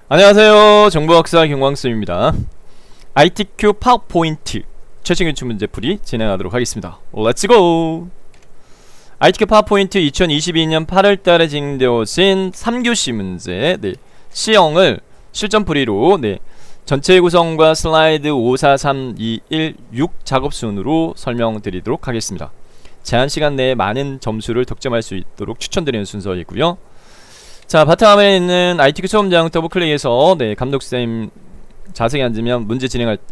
안녕하세요. 정보학사 김광수입니다. ITQ 파워포인트 최신 기출 문제풀이 진행하도록 하겠습니다. 렛츠고! ITQ 파워포인트 2022년 8월달에 진행되어진 3교시 문제 시형을 실전풀이로 전체 구성과 슬라이드 5, 4, 3, 2, 1, 6 작업순으로 설명드리도록 하겠습니다. 제한시간 내에 많은 점수를 득점할 수 있도록 추천드리는 순서이고요. 자, 바탕화면에 있는 ITQ 수험장 더블클릭해서 감독쌤 자세히 앉으면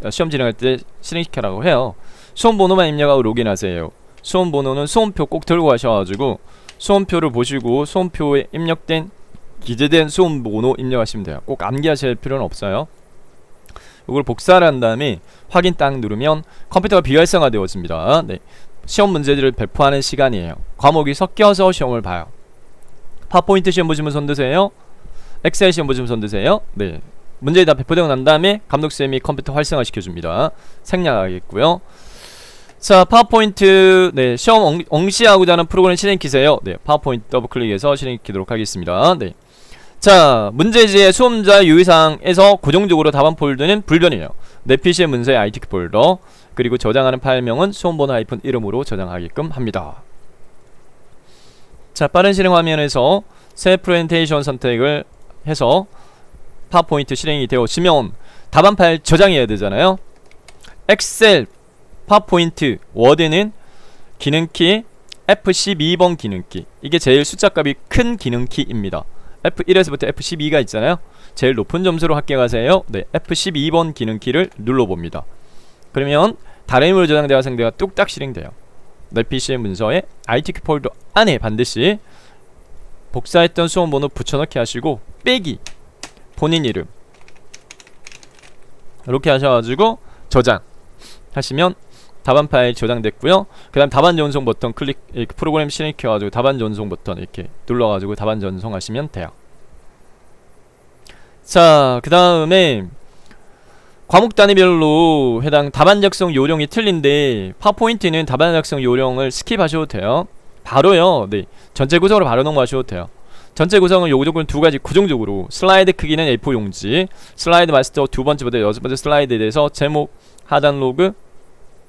시험 진행할 때 실행시켜라고 해요. 수험번호만 입력하고 로그인하세요. 수험번호는 수험표 꼭 들고 가셔가지고 수험표를 보시고 수험표에 입력된 기재된 수험번호 입력하시면 돼요. 꼭 암기하실 필요는 없어요. 이걸 복사를 한 다음에 확인 딱 누르면 컴퓨터가 비활성화 되어집니다. 시험 문제들을 배포하는 시간이에요. 과목이 섞여서 시험을 봐요. 파워포인트 시험 보시면 손드세요. 엑셀 시험 보시면 손드세요. 문제가 다 배포되고 난 다음에 감독쌤이 컴퓨터 활성화 시켜줍니다. 생략하겠고요. 자, 파워포인트 시험 응시하고자 하는 프로그램 실행키세요. 파워포인트 더블클릭해서 실행키도록 하겠습니다. 자, 문제지의 수험자 유의사항에서 고정적으로 답안 폴더는 불변이에요. 내 PC의 문서의 ITQ 폴더, 그리고 저장하는 파일명은 수험번호 -이름으로 저장하게끔 합니다. 자, 빠른 실행 화면에서 새 프레젠테이션 선택을 해서 파워포인트 실행이 되어지면 답안 파일 저장해야 되잖아요. 엑셀, 파워포인트, 워드는 기능키 F12번 기능키, 이게 제일 숫자값이 큰 기능키입니다. F1에서부터 F12가 있잖아요. 제일 높은 점수로 합격하세요. F12번 기능키를 눌러봅니다. 그러면 다른 인물 저장대와 생대가 뚝딱 실행돼요. 내 PC의 문서에 ITQ 폴더 안에 반드시 복사했던 수험번호 붙여넣기 하시고 빼기 본인 이름 이렇게 하셔가지고 저장 하시면 답안 파일 저장됐고요. 그 다음 답안 전송 버튼 클릭, 이렇게 프로그램 실행시켜가지고 답안 전송 버튼 이렇게 눌러가지고 답안 전송하시면 돼요. 자, 그 다음에 과목 단위별로 해당 답안 작성 요령이 틀린데 파워포인트는 답안 작성 요령을 스킵하셔도 돼요. 바로요. 전체 구성으로 바로 넘어가셔도 돼요. 전체 구성은 요 조건 두 가지 고정적으로 슬라이드 크기는 A4 용지, 슬라이드 마스터 두 번째부터 여섯 번째 슬라이드에 대해서 제목, 하단 로그,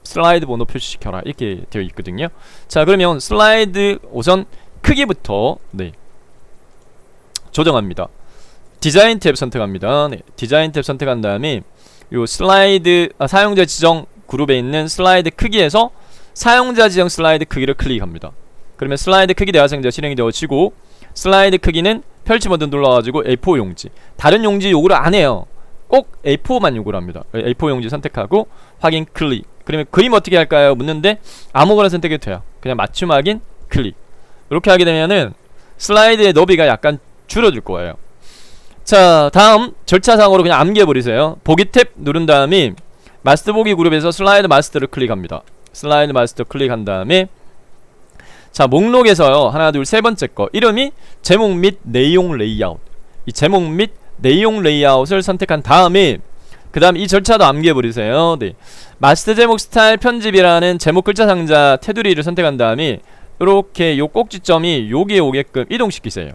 슬라이드 번호 표시시켜라 이렇게 되어 있거든요. 자, 그러면 슬라이드 우선 크기부터 조정합니다. 디자인 탭 선택합니다. 디자인 탭 선택한 다음에 요 슬라이드 사용자 지정 그룹에 있는 슬라이드 크기에서 사용자 지정 슬라이드 크기를 클릭합니다. 그러면 슬라이드 크기 대화상자 실행이 되어지고 슬라이드 크기는 펼치 버튼 눌러가지고 A4 용지, 다른 용지 요구를 안 해요. 꼭 A4만 요구를 합니다. A4 용지 선택하고 확인 클릭. 그러면 그림 어떻게 할까요? 묻는데 아무거나 선택해도 돼요. 그냥 맞춤 확인 클릭. 이렇게 하게 되면은 슬라이드의 너비가 약간 줄어들 거예요. 자, 다음 절차상으로 그냥 암기해버리세요. 보기 탭 누른 다음에 마스터 보기 그룹에서 슬라이드 마스터를 클릭합니다. 슬라이드 마스터 클릭한 다음에 자, 목록에서요 하나 둘 세 번째 거 이름이 제목 및 내용 레이아웃, 이 제목 및 내용 레이아웃을 선택한 다음에 그 다음 이 절차도 암기해버리세요. 마스터 제목 스타일 편집이라는 제목 글자 상자 테두리를 선택한 다음에 요렇게 요 꼭지점이 여기에 오게끔 이동시키세요.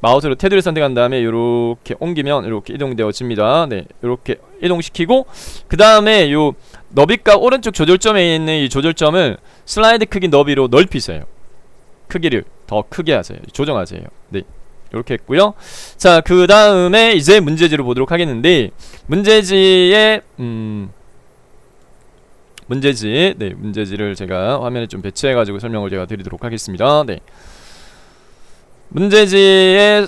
마우스로 테두리 선택한 다음에 요렇게 옮기면 이렇게 이동되어집니다. 요렇게 이동시키고 그 다음에 요 너비값 오른쪽 조절점에 있는 이 조절점을 슬라이드 크기 너비로 넓히세요. 크기를 더 크게 하세요. 조정하세요. 요렇게 했고요. 자, 그 다음에 이제 문제지를 보도록 하겠는데 문제지의 문제지를 제가 화면에 좀 배치해가지고 설명을 제가 드리도록 하겠습니다. 문제지에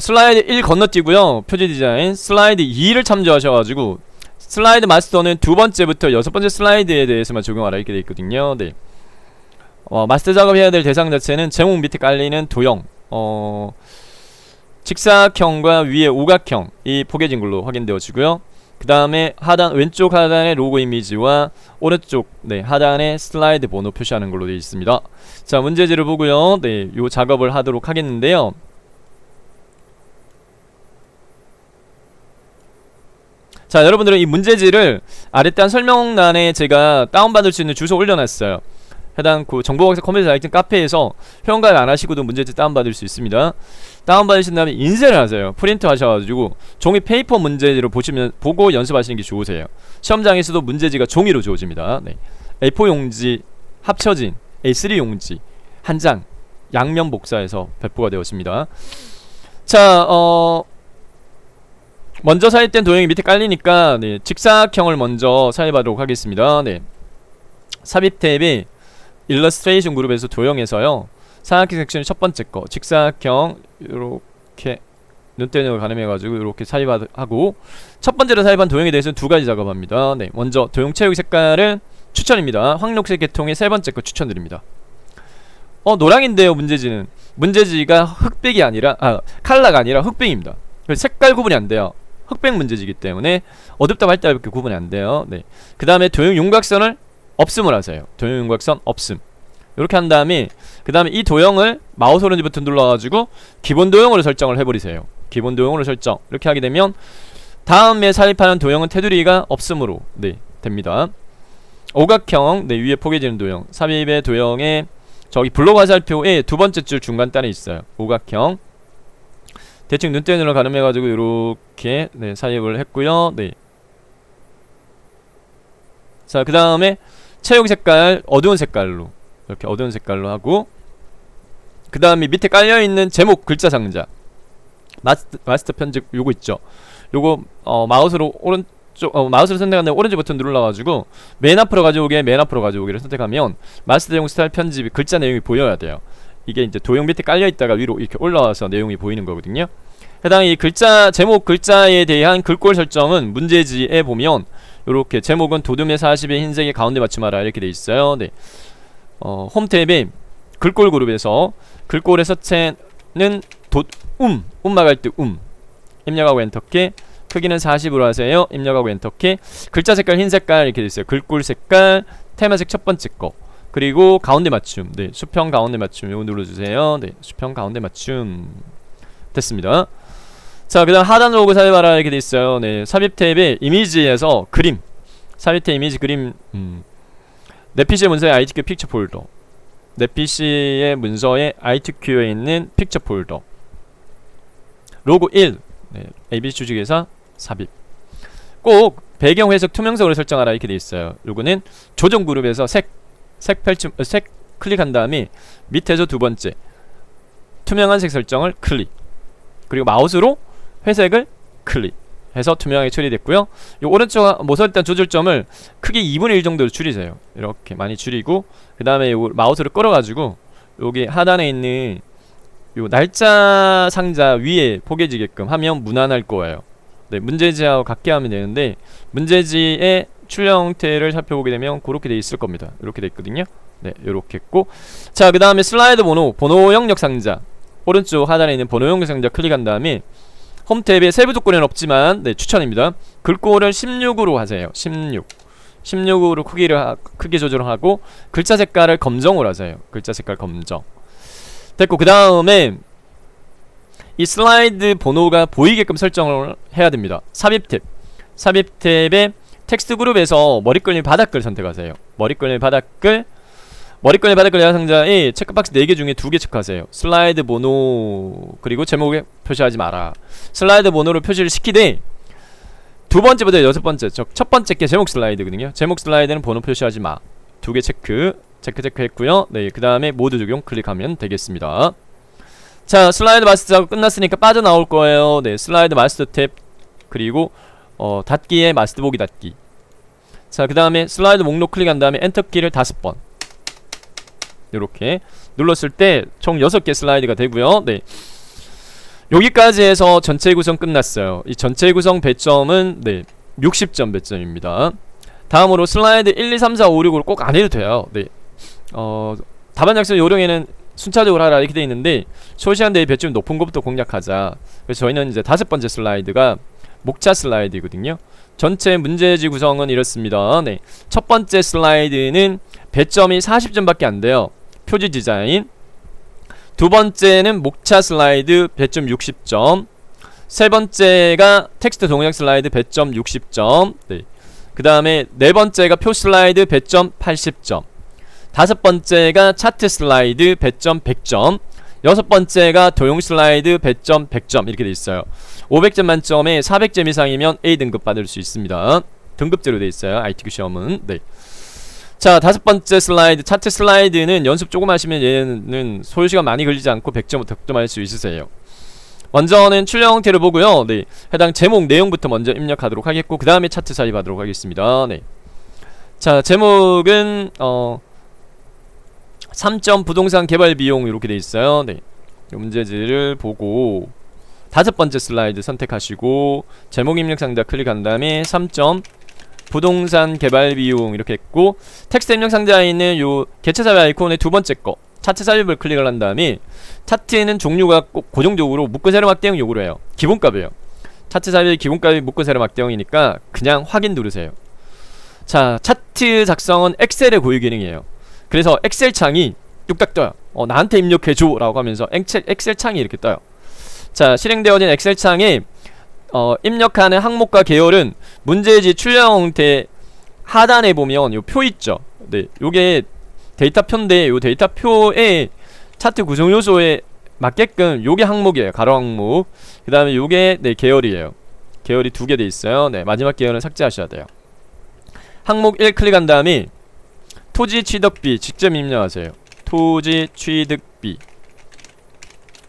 슬라이드 1 건너뛰고요. 표지 디자인 슬라이드 2를 참조하셔가지고 슬라이드 마스터는 두 번째부터 여섯 번째 슬라이드에 대해서만 적용하라 이렇게 되어 있거든요. 마스터 작업해야 될 대상 자체는 제목 밑에 깔리는 도형, 직사각형과 위에 오각형 이 포개진 걸로 확인되어지고요. 그 다음에 하단 왼쪽 하단의 로고 이미지와 오른쪽 하단에 슬라이드 번호 표시하는 걸로 되어 있습니다. 자, 문제지를 보고요. 요 작업을 하도록 하겠는데요. 자, 여러분들은 이 문제지를 아랫단 설명란에 제가 다운받을 수 있는 주소 올려놨어요. 해당 정보학습 컴퓨터 자격증 카페에서 회원가입 안 하시고도 문제지 다운받을 수 있습니다. 다운받으신 다음에 인쇄를 하세요. 프린트 하셔가지고 종이 페이퍼 문제지를 보고 연습하시는 게 좋으세요. 시험장에서도 문제지가 종이로 주어집니다. 네. A4 용지 합쳐진 A3 용지 한 장 양면 복사해서 배포가 되었습니다. 자, 먼저 삽입된 도형이 밑에 깔리니까 네, 직사각형을 먼저 삽입하도록 하겠습니다. 네. 삽입 탭에 일러스트레이션 그룹에서 도형에서요. 삼각형 섹션 첫 번째 거 직사각형 요렇게 눈대중을 가늠해가지고 요렇게 삽입하고 첫 번째로 삽입한 도형에 대해서는 두 가지 작업합니다. 네, 먼저 도형 채우기 색깔은 추천입니다. 황록색 계통의 세 번째 거 추천드립니다. 노랑인데요. 문제지가 흑백이 아니라 칼라가 아니라 흑백입니다. 그래서 색깔 구분이 안 돼요. 흑백 문제지기 때문에 어둡다고 할 때밖에 구분이 안 돼요. 네. 그 다음에 도형 윤곽선을 없음을 하세요. 도형 윤곽선 없음. 이렇게 한 다음에 그 다음에 이 도형을 마우스 오른쪽 버튼 눌러가지고 기본 도형으로 설정을 해버리세요. 기본 도형으로 설정. 이렇게 하게 되면 다음에 삽입하는 도형은 테두리가 없음으로 네 됩니다. 오각형 네 위에 포개지는 도형 삽입의 도형에 저기 블록 화살표에 두 번째 줄 중간 단에 있어요. 오각형 대충 눈대중으로 가늠해가지고 이렇게 네 삽입을 했고요. 네. 자, 그 다음에 채우기 색깔 어두운 색깔로 이렇게 어두운 색깔로 하고 그 다음에 밑에 깔려있는 제목 글자 상자 마스터 편집 요거 있죠. 요거 마우스로 마우스를 선택한 다음에 오른쪽 버튼 눌러가지고 맨 앞으로 가져오기를 선택하면 마스터 제목 스타일 편집이 글자 내용이 보여야 돼요. 이게 이제 도형 밑에 깔려있다가 위로 이렇게 올라와서 내용이 보이는 거거든요. 해당 이 글자 제목 글자에 대한 글꼴 설정은 문제지에 보면 요렇게 제목은 도둠의 40의 흰색의 가운데 맞춤하라 이렇게 돼 있어요. 네. 홈 탭에 글꼴 그룹에서 글꼴의 서체는 음막할 때 입력하고 엔터키 크기는 40으로 하세요. 입력하고 엔터키 글자 색깔 흰 색깔 이렇게 돼 있어요. 글꼴 색깔 테마색 첫 번째 거 그리고 가운데 맞춤 네 수평 가운데 맞춤 요거 눌러주세요. 네 수평 가운데 맞춤 됐습니다. 자, 그 다음 하단 로고 삽입하라 이렇게 돼 있어요. 네 삽입 탭에 이미지에서 그림 삽입 탭 이미지 그림 내 PC의 문서에 ITQ 픽처 폴더 내 PC의 문서에 ITQ에 있는 픽처 폴더 로고 1 네, ABC 주식회사 삽입 꼭 배경 회색 투명색으로 설정하라 이렇게 돼 있어요. 요거는 조정 그룹에서 색 클릭한 다음에 밑에서 두 번째 투명한 색 설정을 클릭 그리고 마우스로 회색을 클릭해서 투명하게 처리됐고요. 요 오른쪽 모서리단 조절점을 크게 2분의 1 정도로 줄이세요. 이렇게 많이 줄이고 그 다음에 요 마우스를 끌어가지고 여기 하단에 있는 요 날짜 상자 위에 포개지게끔 하면 무난할 거예요. 네, 문제지하고 같게 하면 되는데 문제지의 출력 형태를 살펴보게 되면 그렇게 돼 있을 겁니다. 이렇게 돼 있거든요. 네, 요렇게 했고 자, 그 다음에 슬라이드 번호 영역 상자 오른쪽 하단에 있는 번호 영역 상자 클릭한 다음에 홈 탭에 세부 조건은 없지만 네 추천입니다. 글꼴을 16으로 하세요. 16으로 크기 조절하고 글자 색깔을 검정으로 하세요. 글자 색깔 검정 됐고 그 다음에 이 슬라이드 번호가 보이게끔 설정을 해야 됩니다. 삽입 탭에 텍스트 그룹에서 머리끌림 바닥글 선택하세요. 머리끌림 바닥글 내용 상자에 체크박스 4개 중에 2개 체크하세요. 슬라이드 번호 그리고 제목에 표시하지 마라. 슬라이드 번호를 표시를 시키되 두 번째부터 여섯 번째 첫 번째 게 제목 슬라이드거든요. 제목 슬라이드는 번호 표시하지 마. 2개 체크 했고요. 네, 그 다음에 모두 적용 클릭하면 되겠습니다. 자, 슬라이드 마스터가 끝났으니까 빠져나올 거예요. 네, 슬라이드 마스터 탭 그리고 닫기에 마스터 보기 닫기. 자, 그 다음에 슬라이드 목록 클릭한 다음에 엔터키를 5번 요렇게 눌렀을 때 총 6개 슬라이드가 되고요. 네, 여기까지 해서 전체 구성 끝났어요. 이 전체 구성 배점은 네 60점 배점입니다. 다음으로 슬라이드 1, 2, 3, 4, 5, 6을 꼭 안 해도 돼요. 네, 답안 작성 요령에는 순차적으로 하라 이렇게 돼 있는데 소시한 대비 배점이 높은 것부터 공략하자. 그래서 저희는 이제 5번째 슬라이드가 목차 슬라이드거든요. 전체 문제지 구성은 이렇습니다. 네, 첫 번째 슬라이드는 배점이 40점밖에 안 돼요. 표지 디자인. 두 번째는 목차 슬라이드 배점 60점. 세 번째가 텍스트 동영 슬라이드 배점 60점. 네. 그 다음에 네 번째가 표 슬라이드 배점 80점. 다섯 번째가 차트 슬라이드 배점 100점, 여섯 번째가 도용 슬라이드 배점 100점 이렇게 돼 있어요. 500점 만점에 400점 이상이면 A등급 받을 수 있습니다. 등급제로 돼 있어요. ITQ 시험은. 네. 자, 다섯 번째 슬라이드, 차트 슬라이드는 연습 조금 하시면 얘는 소요시간 많이 걸리지 않고 100점 득점할 수 있으세요. 먼저는 출력 형태를 보고요. 네. 해당 제목 내용부터 먼저 입력하도록 하겠고, 그 다음에 차트 삽입하도록 하겠습니다. 네. 자, 제목은 3점 부동산 개발 비용 이렇게 돼 있어요. 네. 문제지를 보고 다섯 번째 슬라이드 선택하시고 제목 입력 상자 클릭한 다음에 3점 부동산 개발 비용 이렇게 했고, 텍스트 입력 상자에 있는 요 개체 삽입 아이콘의 두 번째 거 차트 삽입을 클릭을 한 다음에 차트에는 종류가 꼭 고정적으로 묶은 세로 막대형 요구로 해요. 기본값이에요. 차트 삽입 기본값이 묶은 세로 막대형이니까 그냥 확인 누르세요. 자, 차트 작성은 엑셀의 고유 기능이에요. 그래서 엑셀 창이 뚝딱 떠요. 나한테 입력해줘 라고 하면서 엑셀 창이 이렇게 떠요. 자, 실행되어진 엑셀 창에 입력하는 항목과 계열은 문제지 출력 형태 하단에 보면 요 표 있죠. 네, 요게 데이터표인데 요 데이터표에 차트 구성 요소에 맞게끔 요게 항목이에요. 가로 항목. 그 다음에 요게 네, 계열이에요. 계열이 두 개 돼 있어요. 네, 마지막 계열은 삭제하셔야 돼요. 항목 1 클릭한 다음에 토지 취득비 직접 입력하세요. 토지 취득비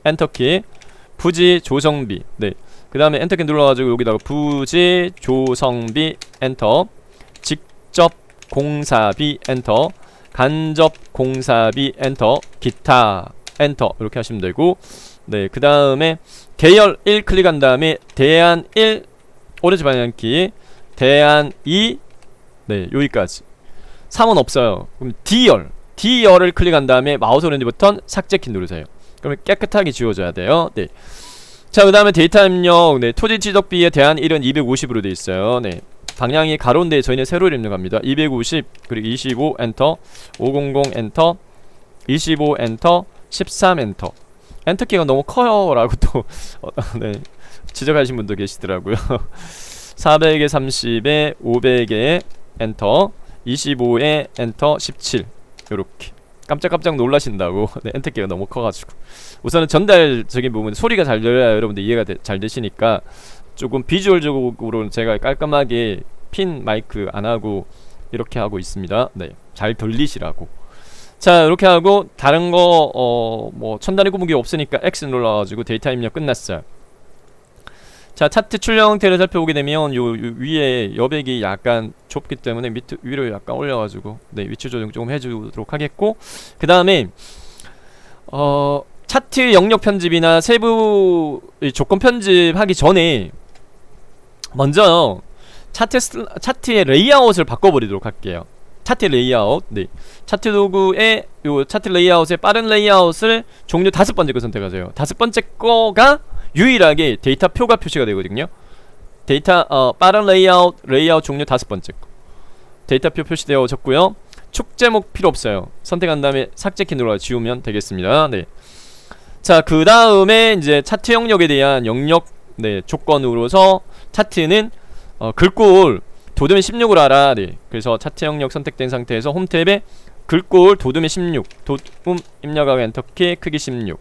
엔터키. 부지 조성비. 네. 그 다음에 엔터키 눌러가지고 여기다가 부지 조성비 엔터, 직접 공사비 엔터, 간접 공사비 엔터, 기타 엔터 이렇게 하시면 되고, 네. 그 다음에 계열 1 클릭한 다음에 대안 1 오렌지 방향키, 대안 2 네 여기까지. 3은 없어요. 그럼 D열을 클릭한 다음에 마우스 오른쪽 버튼 삭제키 누르세요. 그러면 깨끗하게 지워져야 돼요. 네. 자, 그 다음에 데이터 입력. 네. 토지 취득비에 대한 1은 250으로 돼 있어요. 네. 방향이 가로인데 저희는 세로를 입력합니다. 250 그리고 25 엔터, 500 엔터, 25 엔터, 13 엔터. 엔터키가 너무 커요 라고 또 네. 지적하신 분도 계시더라고요. 400에 30에 500에 엔터, 25에 엔터, 17 요렇게 깜짝깜짝 놀라신다고. 네, 엔터키가 너무 커가지고. 우선은 전달적인 부분 소리가 잘 들려야 여러분들 이해가 잘 되시니까 조금 비주얼적으로 제가 깔끔하게 핀 마이크 안하고 이렇게 하고 있습니다. 네, 잘 들리시라고. 자, 이렇게 하고 다른 거 뭐 첨단의 구분기 없으니까 X 눌러가지고 데이터 입력 끝났어요. 자, 차트 출력 형태를 살펴보게 되면 요 위에 여백이 약간 좁기 때문에 위로 약간 올려가지고 네, 위치 조정 조금 해주도록 하겠고, 그 다음에 차트 영역 편집이나 세부 조건 편집하기 전에 먼저 차트의 레이아웃을 바꿔버리도록 할게요. 차트 레이아웃. 네. 차트 도구의 요 차트 레이아웃의 빠른 레이아웃을 종류 5번째 거 선택하세요. 5번째 거가 유일하게 데이터 표가 표시가 되거든요. 데이터 빠른 레이아웃 종류 5번째 거. 데이터표 표시되어졌고요. 축 제목 필요 없어요. 선택한 다음에 삭제키 눌러 지우면 되겠습니다. 네. 자, 그 다음에 이제 차트 영역에 대한 영역 네, 조건으로서 차트는 글꼴 도둠의 16을 알아. 네. 그래서 차트 영역 선택된 상태에서 홈 탭에 글꼴 도둠의 16 도둠 입력하고 엔터키 크기 16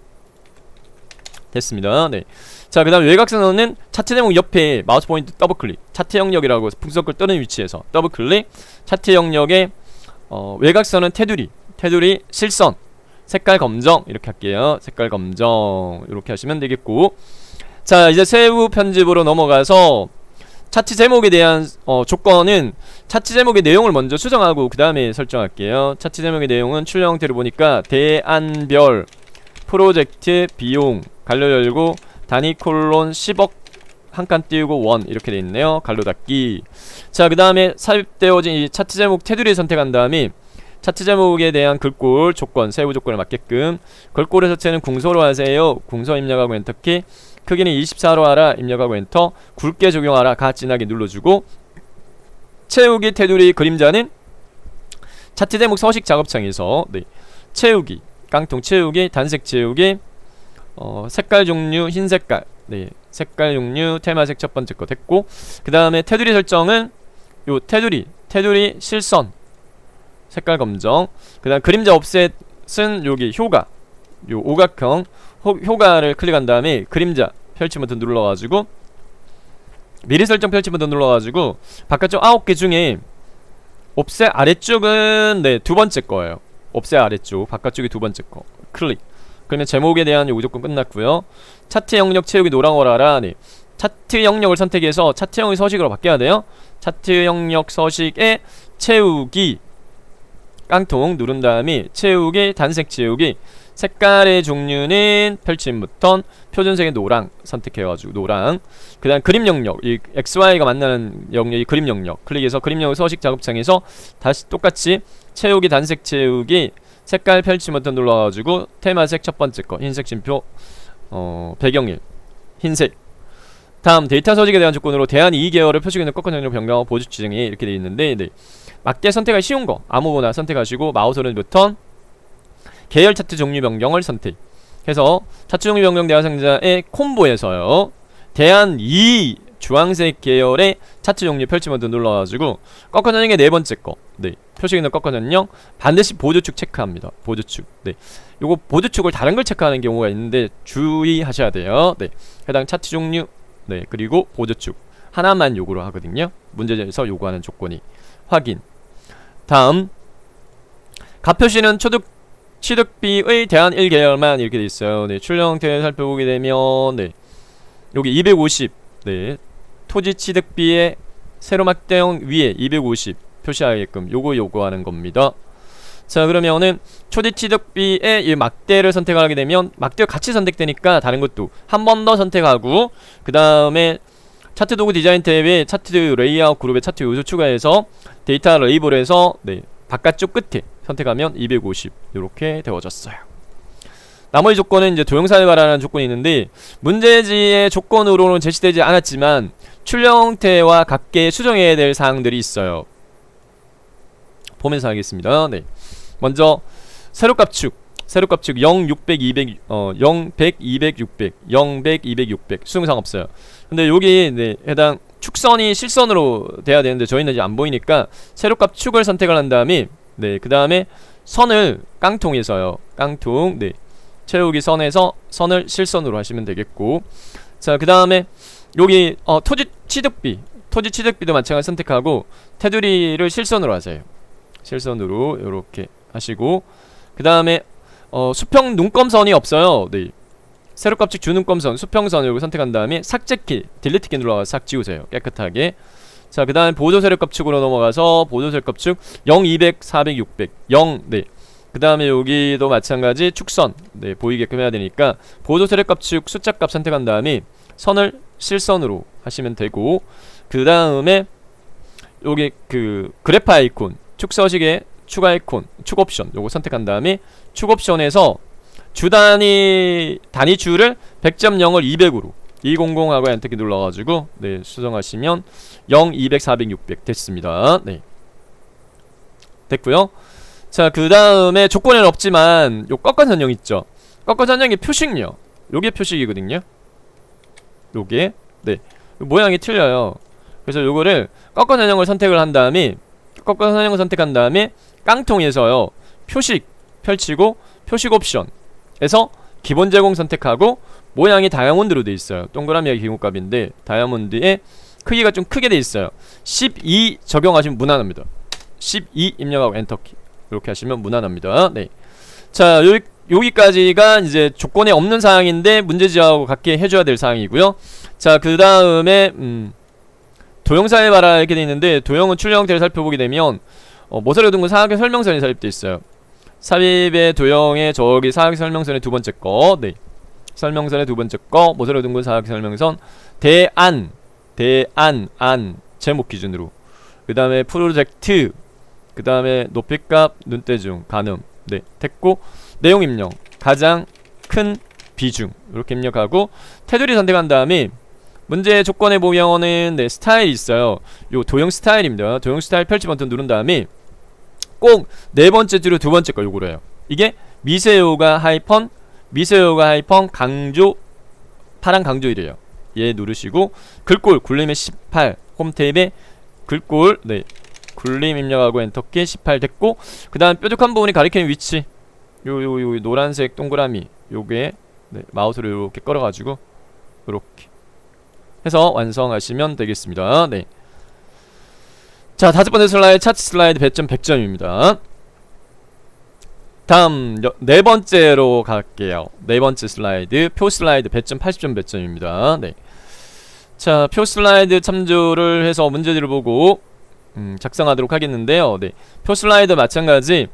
됐습니다. 네. 자, 그 다음 외곽선언은 차트 제목 옆에 마우스 포인트 더블 클릭, 차트 영역이라고 풍선걸 뜨는 위치에서 더블 클릭, 차트 영역에 외곽선은 테두리 실선 색깔 검정 이렇게 할게요. 색깔 검정 이렇게 하시면 되겠고, 자, 이제 세부 편집으로 넘어가서 차트 제목에 대한 조건은 차트 제목의 내용을 먼저 수정하고 그 다음에 설정할게요. 차트 제목의 내용은 출력 형태를 보니까 대안별 프로젝트 비용 갈로 열고 단위 콜론 10억 한 칸 띄우고 원 이렇게 돼 있네요. 갈로 닫기. 자, 그 다음에 삽입되어진 이 차트 제목 테두리 선택한 다음에 차트 제목에 대한 글꼴 조건 세부 조건에 맞게끔 글꼴의 서체는 궁서로 하세요. 궁서 입력하고 엔터키, 크기는 24로 하라 입력하고 엔터, 굵게 적용하라 가 진하게 눌러주고, 채우기 테두리 그림자는 차트 제목 서식 작업창에서 네, 채우기 깡통 채우기 단색 채우기 색깔 종류 흰색깔 네, 색깔 종류 테마색 첫 번째 거 됐고, 그 다음에 테두리 설정은 요 테두리 실선 색깔 검정. 그 다음 그림자 옵셋은 여기 효과, 요 오각형 효과를 클릭한 다음에 그림자 펼치 버튼 눌러가지고 미리 설정 펼치 버튼 눌러가지고 바깥쪽 9개 중에 옵셋 아래쪽은 네, 두 번째 거예요. 옵셋 아래쪽 바깥쪽이 두 번째 거 클릭. 그러면 제목에 대한 요 무조건 끝났고요. 차트 영역 채우기 노랑어라라. 네. 차트 영역을 선택해서 차트 영역 서식으로 바뀌어야 돼요. 차트 영역 서식에 채우기 깡통 누른 다음에 채우기 단색 채우기 색깔의 종류는 펼침 버튼 표준색의 노랑 선택해가지고 노랑. 그 다음 그림 영역 이 XY가 만나는 영역이 그림 영역 클릭해서 그림 영역 서식 작업창에서 다시 똑같이 채우기 단색 채우기 색깔 펼침 버튼 눌러가지고 테마색 첫 번째 거 흰색 심표 배경일 흰색. 다음 데이터 서식에 대한 조건으로 대안 2계열을 표시기능 꺾은 정렬 변경하고 보조 지정이 이렇게 되어 있는데 네. 막대 선택하기 쉬운 거 아무거나 선택하시고 마우스 오른 버튼 계열 차트 종류 변경을 선택해서 차트 종류 변경 대화 상자의 콤보에서요 대안 2 주황색 계열의 차트 종류 펼치 버튼 눌러가지고 꺾어 전형의 네 번째 거 네. 표시기능 꺾어 전형 반드시 보조축 체크합니다. 보조축 네. 요거 보조축을 다른 걸 체크하는 경우가 있는데 주의하셔야 돼요. 네. 해당 차트 종류 네. 그리고 보조축 하나만 요구를 하거든요. 문제에서 요구하는 조건이 확인. 다음 값표시는 취득비의 대안 1계열만 이렇게 돼 있어요. 네. 출력 형태 살펴보게 되면 네. 여기 250 네. 토지 취득비의 세로 막대형 위에 250 표시하게끔 요구하는 겁니다. 자 그러면은 초지 취득비의 이 막대를 선택하게 되면 막대가 같이 선택되니까 다른 것도 한 번 더 선택하고 그 다음에 차트 도구 디자인 탭에 차트 레이아웃 그룹에 차트 요소 추가해서 데이터 레이블에서 네, 바깥쪽 끝에 선택하면 250 이렇게 되어졌어요. 나머지 조건은 이제 도형사를 바라는 조건이 있는데 문제지의 조건으로는 제시되지 않았지만 출력 형태와 같게 수정해야 될 사항들이 있어요. 보면서 하겠습니다. 네. 먼저 세로값축 0, 600, 200, 0, 100, 200, 600 0, 100, 200, 600 수정사항 없어요. 근데 여기 네, 해당 축선이 실선으로 돼야 되는데 저희는 이제 안 보이니까 세로값축을 선택을 한 다음에 네, 그 다음에 선을 깡통에서요. 깡통 네. 채우기 선에서 선을 실선으로 하시면 되겠고 자 그 다음에 여기 토지 취득비도 마찬가지 선택하고 테두리를 실선으로 하세요. 실선으로 이렇게 하시고 그 다음에 수평 눈검선이 없어요. 네. 세로값축 주눈검선 수평선 이거 선택한 다음에 삭제키 딜리트키 눌러서 싹 지우세요. 깨끗하게. 자 그 다음에 보조 세로값축으로 넘어가서 보조 세로값축 0, 200, 400, 600 0 네. 그 다음에 여기도 마찬가지 축선 네, 보이게끔 해야 되니까 보조 세로값축 숫자값 선택한 다음에 선을 실선으로 하시면 되고 그 다음에 여기 그 그래프 아이콘 축서식의 축 아이콘 축 옵션 요거 선택한 다음에 축 옵션에서 주 단위를 100.0을 200으로 200하고 엔터키 눌러가지고 네 수정하시면 0, 200, 400, 600 됐습니다. 네 됐고요. 자 그 다음에 조건에는 없지만 요 꺾은 선형 있죠. 꺾은 선형의 표식요 요게 표식이거든요. 요게 네 모양이 틀려요. 그래서 요거를 꺾은 선형을 선택을 한 다음에 꺾은 선형을 선택한 다음에 깡통에서요 표식 펼치고 표식 옵션에서 기본 제공 선택하고 모양이 다이아몬드로 돼 있어요. 동그라미가 기본값인데 다이아몬드의 크기가 좀 크게 돼 있어요. 12 적용하시면 무난합니다. 12 입력하고 엔터키 이렇게 하시면 무난합니다. 네. 자 여기까지가 이제 조건에 없는 사항인데 문제지하고 같게 해줘야 될 사항이고요. 자 그 다음에 도형사에 바라 이렇게 돼 있는데 도형은 출력 형태를 살펴보게 되면 모서리 둥근 사각형 설명선이 삽입돼 있어요. 삽입의 도형의 저기 사각형 설명선의 두 번째 거, 네. 설명선의 두 번째 거, 모서리 둥근 사각형 설명선, 대안 제목 기준으로. 그 다음에 프로젝트, 그 다음에 높이값, 눈대중, 가늠, 네. 됐고, 내용 입력, 가장 큰 비중 이렇게 입력하고 테두리 선택한 다음에 문제 조건에 보면은 네, 스타일이 있어요. 요 도형 스타일입니다. 도형 스타일 펼치 버튼 누른 다음에 꼭 네 번째 줄을 두 번째 거 요구를 해요. 이게 미세요가 하이펀 강조 파란 강조이래요. 얘 누르시고 글꼴 굴림의 18 홈 탭에 글꼴 네 굴림 입력하고 엔터키. 18 됐고, 그 다음 뾰족한 부분이 가리키는 위치, 요 노란색 동그라미, 요게 네, 마우스로 이렇게 끌어가지고 이렇게 해서 완성하시면 되겠습니다. 네. 자, 다섯 번째 슬라이드, 차트 슬라이드 배점 100점입니다. 다음 네 번째로 갈게요. 네 번째 슬라이드, 표 슬라이드 배점 80점 배점입니다. 네. 자, 표 슬라이드 참조를 해서 문제지를 보고 작성하도록 하겠는데요. 네. 표 슬라이드 마찬가지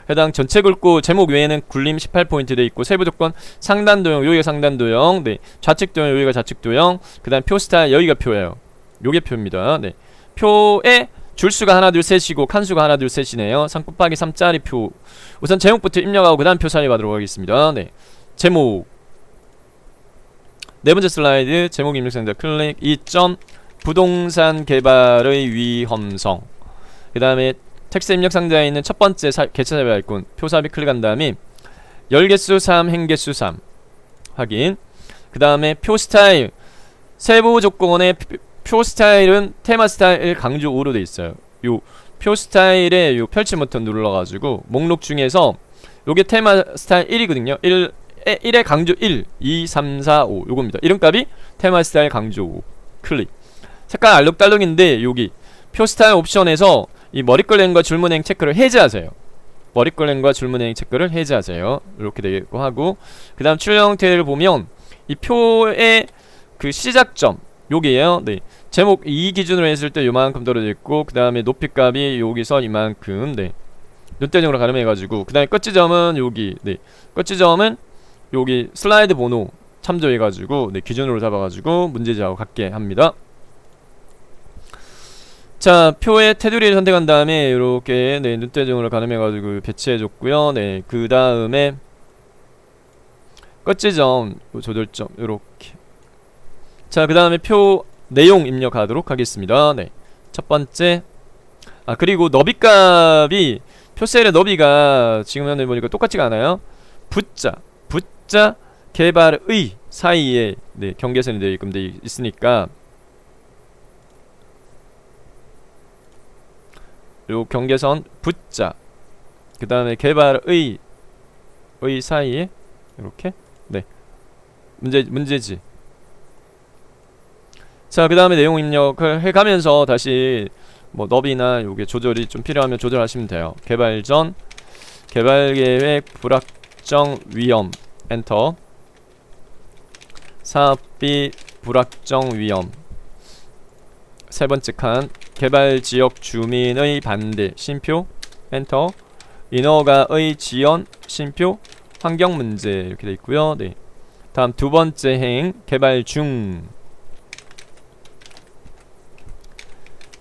해당 전체 굵고 제목 외에는 굴림 18포인트 돼 있고, 세부 조건 상단 도형, 여기가 상단 도형, 네. 좌측 도형, 여기가 좌측 도형, 그 다음 표 스타일, 여기가 표예요. 요게 표입니다. 네. 표에 줄수가 하나 둘 셋이고 칸수가 하나 둘 셋이네요. 3 곱하기 3짜리 표. 우선 제목부터 입력하고 그 다음 표 사입하도록 하겠습니다. 네. 제목, 네 번째 슬라이드, 제목 입력 상자 클릭. 2점 부동산 개발의 위험성. 그 다음에 텍스트 입력 상자에 있는 첫 번째 개체 삽입 아이콘 표 삽입 클릭한 다음에 열개수 3, 행개수 3 확인. 그 다음에 표 스타일, 세부 조건의 표 스타일은 테마 스타일 강조 5로 돼 있어요. 요 표 스타일에 요 펼침 버튼 눌러가지고 목록 중에서 요게 테마 스타일 1이거든요. 1의 강조 1, 2, 3, 4, 5 요겁니다. 이름값이 테마 스타일 강조 5 클릭. 색깔 알록달록인데 여기 표 스타일 옵션에서 이 머리글램과 줄무늬 체크를 해제하세요. 머리글램과 줄무늬 체크를 해제하세요. 이렇게 되겠고 하고, 그 다음 출력 형태를 보면 이 표의 그 시작점 요게요. 네. 제목 2 기준으로 했을 때 요만큼 떨어져 있고, 그 다음에 높이값이 여기서 이만큼, 네. 눈대중으로 가름해가지고, 그 다음에 끝지점은 여기, 네. 끝지점은 여기 슬라이드 번호 참조해가지고, 네. 기준으로 잡아가지고 문제지하고 같게 합니다. 자, 표의 테두리를 선택한 다음에 이렇게 네, 눈대중으로 가늠해가지고 배치해줬고요. 네, 그 다음에 끝지점, 조절점 이렇게. 자, 그 다음에 표 내용 입력하도록 하겠습니다. 네, 첫 번째. 아, 그리고 너비값이 표 셀의 너비가 지금 현재 보니까 똑같지가 않아요. 붓자 개발의 사이에 네, 경계선이 되어 있으니까. 요 경계선 붓자, 그 다음에 개발의 사이에 이렇게 네 문제지. 자, 그 다음에 내용 입력을 해가면서 다시 뭐 너비나 요게 조절이 좀 필요하면 조절하시면 돼요. 개발 전 개발계획 불확정 위험 엔터. 사업비 불확정 위험. 세 번째 칸 개발지역 주민의 반대 심표 엔터. 인허가의 지연 심표. 환경문제 이렇게 돼 있고요. 네. 다음 두 번째 행 개발 중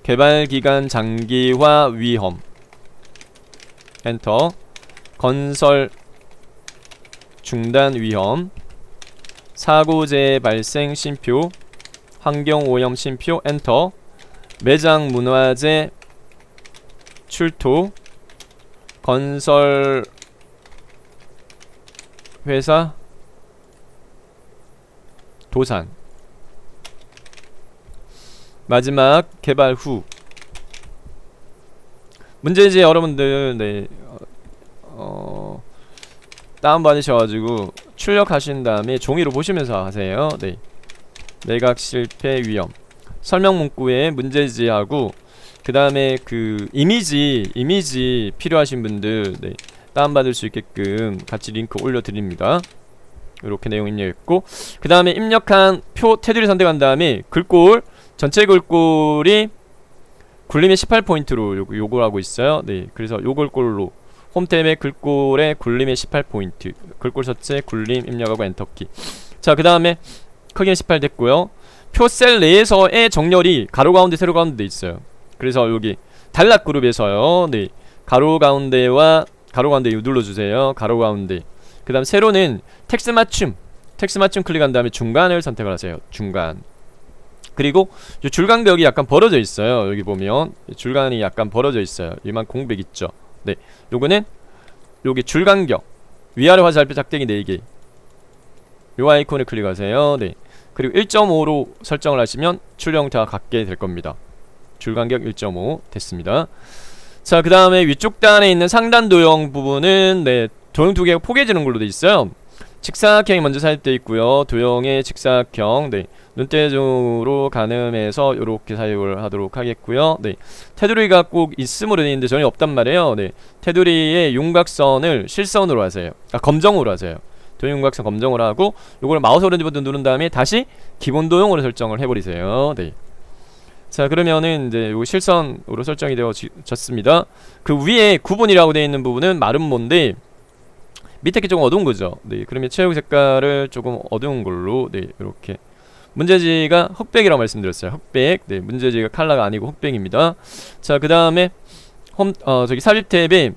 개발기간 장기화 위험 엔터. 건설 중단 위험. 사고재 발생 심표. 환경오염 심표 엔터. 매장 문화재 출토. 건설 회사 도산. 마지막 개발 후. 문제지 여러분들 네 다운받으셔가지고 출력하신 다음에 종이로 보시면서 하세요. 네. 매각 실패 위험. 설명 문구에 문제지하고 그 다음에 그 이미지 필요하신 분들 네, 다운받을 수 있게끔 같이 링크 올려드립니다. 이렇게 내용 입력했고, 그 다음에 입력한 표 테두리 선택한 다음에 글꼴 전체 글꼴이 굴림의 18포인트로 요걸 하고 있어요. 네, 그래서 요 글꼴로 홈탭의 글꼴에 굴림의 18포인트 글꼴 서체 굴림 입력하고 엔터키. 자, 그 다음에 크기는 18 됐고요. 표 셀 내에서의 정렬이 가로 가운데 세로 가운데 돼 있어요. 그래서 여기 단락 그룹에서요. 네, 가로 가운데와 가로 가운데 이거 눌러주세요. 가로 가운데. 그 다음 세로는 텍스트 맞춤 클릭한 다음에 중간을 선택을 하세요. 중간. 그리고 이 줄간격이 약간 벌어져 있어요. 여기 보면 줄간이 약간 벌어져 있어요. 이만 공백 있죠. 네, 요거는 여기 줄간격 위아래 화살표 작대기 4개 요 아이콘을 클릭하세요. 네, 그리고 1.5로 설정을 하시면 출력 형태가 같게 될 겁니다. 줄간격 1.5 됐습니다. 자, 그 다음에 위쪽 단에 있는 상단 도형 부분은 네, 도형 두 개가 포개지는 걸로 돼 있어요. 직사각형이 먼저 삽입되어 있고요. 도형의 직사각형, 네, 눈대중으로 가늠해서 이렇게 사용을 하도록 하겠고요. 네, 테두리가 꼭 있음으로 되어 있는데 전혀 없단 말이에요. 네, 테두리의 윤곽선을 실선으로 하세요. 검정으로 하세요. 도형 윤곽선 검정으로 하고 요걸 마우스 오른쪽 버튼 누른 다음에 다시 기본 도형으로 설정을 해버리세요. 네. 자, 그러면은 이제 요 실선으로 설정이 되어졌습니다. 그 위에 구분이라고 되어 있는 부분은 마름모인데 밑에 게 조금 어두운 거죠. 네, 그러면 체육 색깔을 조금 어두운 걸로 네, 이렇게 문제지가 흑백이라고 말씀드렸어요. 흑백. 네, 문제지가 컬러가 아니고 흑백입니다. 자, 그 다음에 저기 삽입 탭에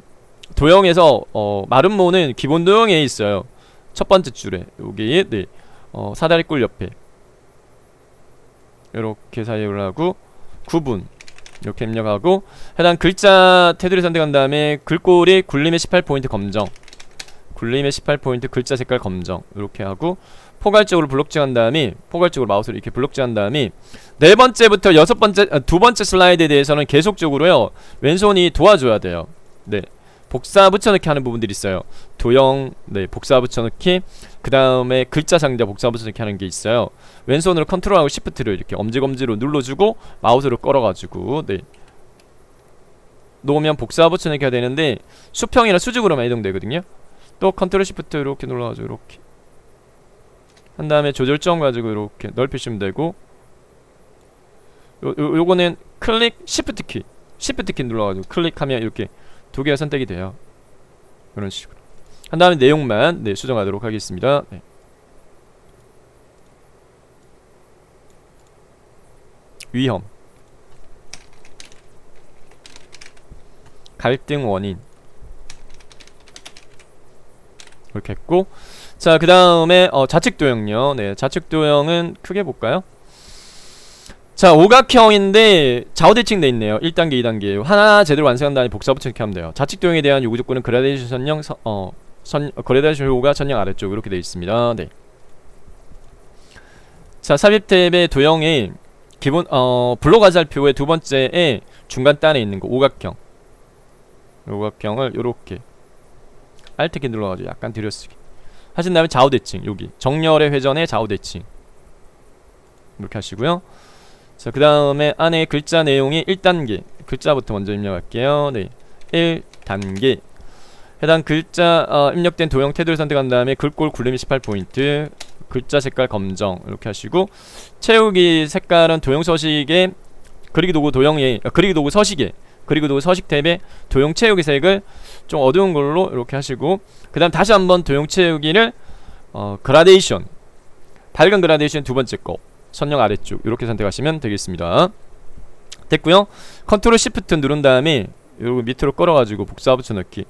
도형에서 마름모는 기본 도형에 있어요. 첫 번째 줄에 여기 네, 사다리 꼴 옆에 이렇게 사용을 하고 구분 이렇게 입력하고 해당 글자 테두리 선택한 다음에 글꼴이 굴림의 18포인트 검정, 굴림의 18포인트 글자 색깔 검정 이렇게 하고 포괄적으로 블록칭한 다음에 포괄적으로 마우스를 이렇게 블록칭한 다음에 네 번째부터 두 번째 슬라이드에 대해서는 계속적으로요 왼손이 도와줘야 돼요. 네, 복사 붙여넣기 하는 부분들이 있어요. 도형, 네, 복사 붙여넣기, 그 다음에 글자 상자 복사 붙여넣기 하는 게 있어요. 왼손으로 컨트롤하고 시프트를 이렇게 엄지검지로 눌러주고 마우스로 끌어가지고 네, 놓으면 복사 붙여넣기가 되는데 수평이나 수직으로만 이동되거든요. 또 컨트롤 시프트 이렇게 눌러가지고 이렇게 한 다음에 조절점 가지고 이렇게 넓히시면 되고 요거는 클릭 시프트 키 눌러가지고 클릭하면 이렇게 두 개가 선택이 돼요. 이런 식으로 한 다음에 내용만 네, 수정하도록 하겠습니다. 네. 위험, 갈등 원인 이렇게 했고, 자, 그 다음에 좌측 도형요. 네, 좌측 도형은 크게 볼까요? 자, 오각형인데 좌우 대칭돼 있네요. 1단계, 2단계. 하나 제대로 완성한 다음에 복사 붙여넣기 하면 돼요. 좌측 도형에 대한 요구 조건은 그라데이션 선형 그라데이션 효과 전형 아래쪽 이렇게 되어 있습니다. 네. 자, 삽입 탭의 도형에 기본 블록 화살표의 두 번째에 중간 단에 있는 거 오각형. 오각형을 요렇게 Alt 키 눌러가지고 약간 들여쓰기 하신 다음에 좌우 대칭, 여기 정렬의 회전의 좌우 대칭 이렇게 하시고요. 자, 그 다음에 안에 글자 내용이 1단계 글자부터 먼저 입력할게요. 네, 1단계 해당 글자 입력된 도형 테두리 선택한 다음에 글꼴 굴림이 18포인트 글자 색깔 검정 이렇게 하시고 채우기 색깔은 도형 서식에 그리기 도구 도형에 그리기 도구 서식에 그리고 도구 서식 탭에 도형 채우기 색을 좀 어두운 걸로 이렇게 하시고 그 다음 다시 한번 도형 채우기를 그라데이션 밝은 그라데이션 두 번째 거 선형 아래쪽 이렇게 선택하시면 되겠습니다. 됐고요. 컨트롤 시프트 누른 다음에 요거 밑으로 끌어가지고 복사 붙여넣기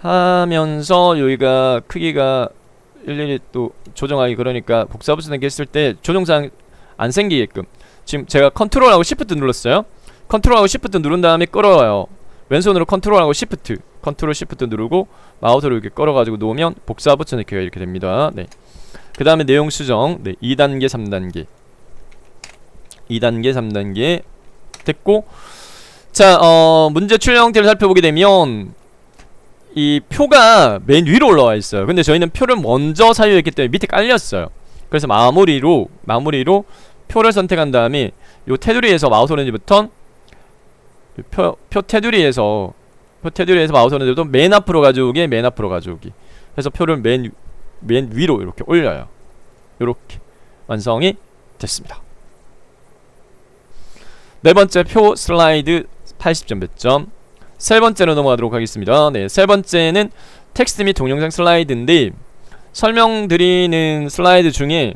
하면서 여기가 크기가 일일이 또 조정하기 그러니까 복사 붙여넣기 했을 때 조정사항 안 생기게끔 지금 제가 컨트롤하고 시프트 눌렀어요. 컨트롤하고 시프트 누른 다음에 끌어와요. 왼손으로 컨트롤하고 시프트 컨트롤 시프트 누르고 마우스로 이렇게 끌어가지고 놓으면 복사 붙여넣기가 이렇게 됩니다. 네. 그 다음에 내용 수정 네, 2단계 3단계 2단계 3단계 됐고, 자, 문제 출력 형태를 살펴보게 되면 이 표가 맨 위로 올라와 있어요. 근데 저희는 표를 먼저 사용했기 때문에 밑에 깔렸어요. 그래서 마무리로 표를 선택한 다음에 요 테두리에서 마우스 오른쪽부터 표 테두리에서 마우스 오른쪽부터 맨 앞으로 가져오기 해서 표를 맨 위로 이렇게 올려요. 이렇게 완성이 됐습니다. 네 번째 표 슬라이드 80점 배점. 세 번째로 넘어가도록 하겠습니다. 네, 세 번째는 텍스트 및 동영상 슬라이드인데 설명드리는 슬라이드 중에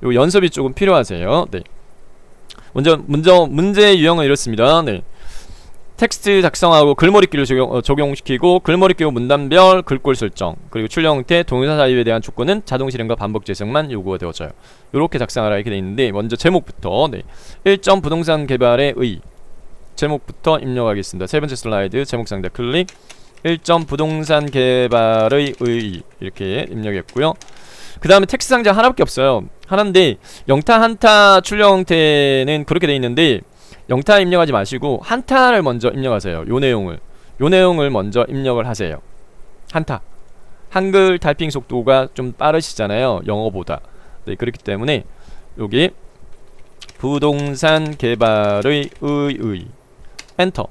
요 연습이 조금 필요하세요. 네. 먼저 문제 유형은 이렇습니다. 네. 텍스트 작성하고 글머리끼를 적용시키고 글머리끼고 문단별 글꼴 설정 그리고 출력 형태 동영상 삽입에 대한 조건은 자동 실행과 반복 재생만 요구가 되어져요. 요렇게 작성하라 이렇게 되어 있는데 먼저 제목부터 네. 1점 부동산 개발의 의 제목부터 입력하겠습니다. 세 번째 슬라이드 제목 상자 클릭 1점 부동산 개발의 의 이렇게 입력했고요. 그 다음에 텍스트 상자 하나밖에 없어요. 하나인데 영타 한타 출력 형태는 그렇게 되어 있는데 영타 입력하지 마시고 한타를 먼저 입력하세요. 요 내용을 먼저 입력을 하세요. 한타. 한글 타이핑 속도가 좀 빠르시잖아요, 영어보다. 네, 그렇기 때문에 여기 부동산 개발의 엔터.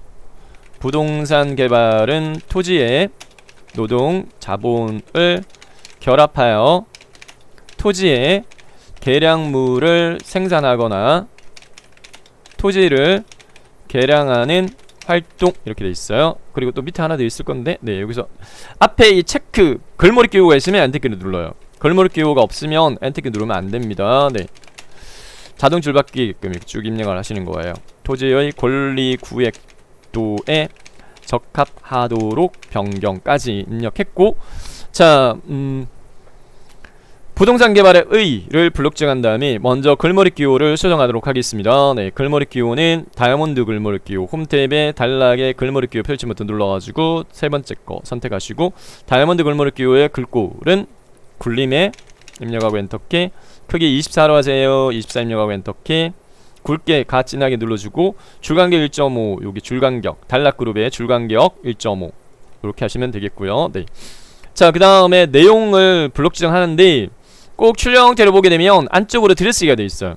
부동산 개발은 토지의 노동 자본을 결합하여 토지의 계량물을 생산하거나 토지를 계량하는 활동, 이렇게 돼 있어요. 그리고 또 밑에 하나 더 있을 건데, 네, 여기서 앞에 이 체크 글머리 끼우가 있으면 엔터키를 눌러요. 글머리 끼우가 없으면 엔터키 누르면 안 됩니다. 네, 자동 줄바뀌게끔 이렇게 쭉 입력을 하시는 거예요. 토지의 권리 구획도에 적합하도록 변경까지 입력했고, 자, 부동산 개발의 의를 블록칭한 다음에 먼저 글머리 기호를 수정하도록 하겠습니다. 네, 글머리 기호는 다이아몬드 글머리 기호, 홈탭에 단락에 글머리 기호 펼침 버튼 눌러가지고 세 번째 거 선택하시고, 다이아몬드 글머리 기호의 글꼴은 굴림에 입력하고 엔터키, 크기 24로 하세요. 24 입력하고 엔터키, 굵게 가 진하게 눌러주고, 줄간격 1.5, 여기 줄간격 단락 그룹의 줄간격 1.5 이렇게 하시면 되겠고요. 네, 자, 그 다음에 내용을 블록 지정하는데 꼭 출력 형태를 보게 되면 안쪽으로 들여쓰기가 돼 있어요.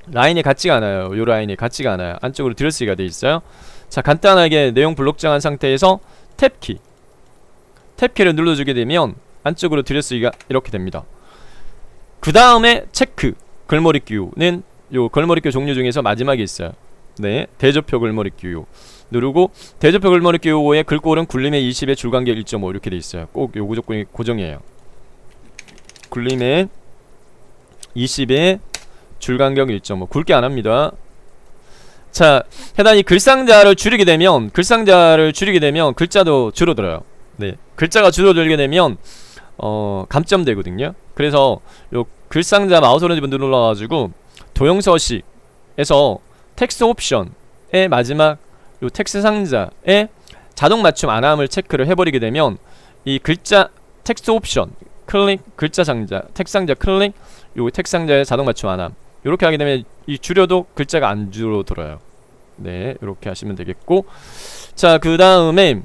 라인이 같지가 않아요. 요 라인이 같지가 않아요. 안쪽으로 들여쓰기가 돼 있어요. 자, 간단하게 내용 블록 정한 상태에서 탭키를 눌러주게 되면 안쪽으로 들여쓰기가 이렇게 됩니다. 그 다음에 체크 글머리 끼우는 요 글머리 끼우 종류 중에서 마지막에 있어요. 네, 대조표 글머리 끼우 누르고, 대조표 글머리 끼우의 글꼴은 굴림의 20에 줄간격 1.5 이렇게 돼 있어요. 꼭 요 조건이 고정이에요. 굴림의 20에 줄간격 1.5 굵게 안합니다. 자, 해당이 글상자를 줄이게 되면 글자도 줄어들어요. 네, 글자가 줄어들게 되면 감점되거든요. 그래서 요 글상자 마우스 오른쪽 눌러가지고 도형서식에서 텍스트 옵션의 마지막 요 텍스트 상자에 자동 맞춤 안함을 체크를 해버리게 되면 이 글자 텍스트 옵션 클릭, 글자 상자, 텍스트 상자 클릭, 요 텍스트 상자에 자동 맞춤 안함 요렇게 하게 되면 이 줄여도 글자가 안 줄어들어요. 네, 요렇게 하시면 되겠고, 자, 그 다음에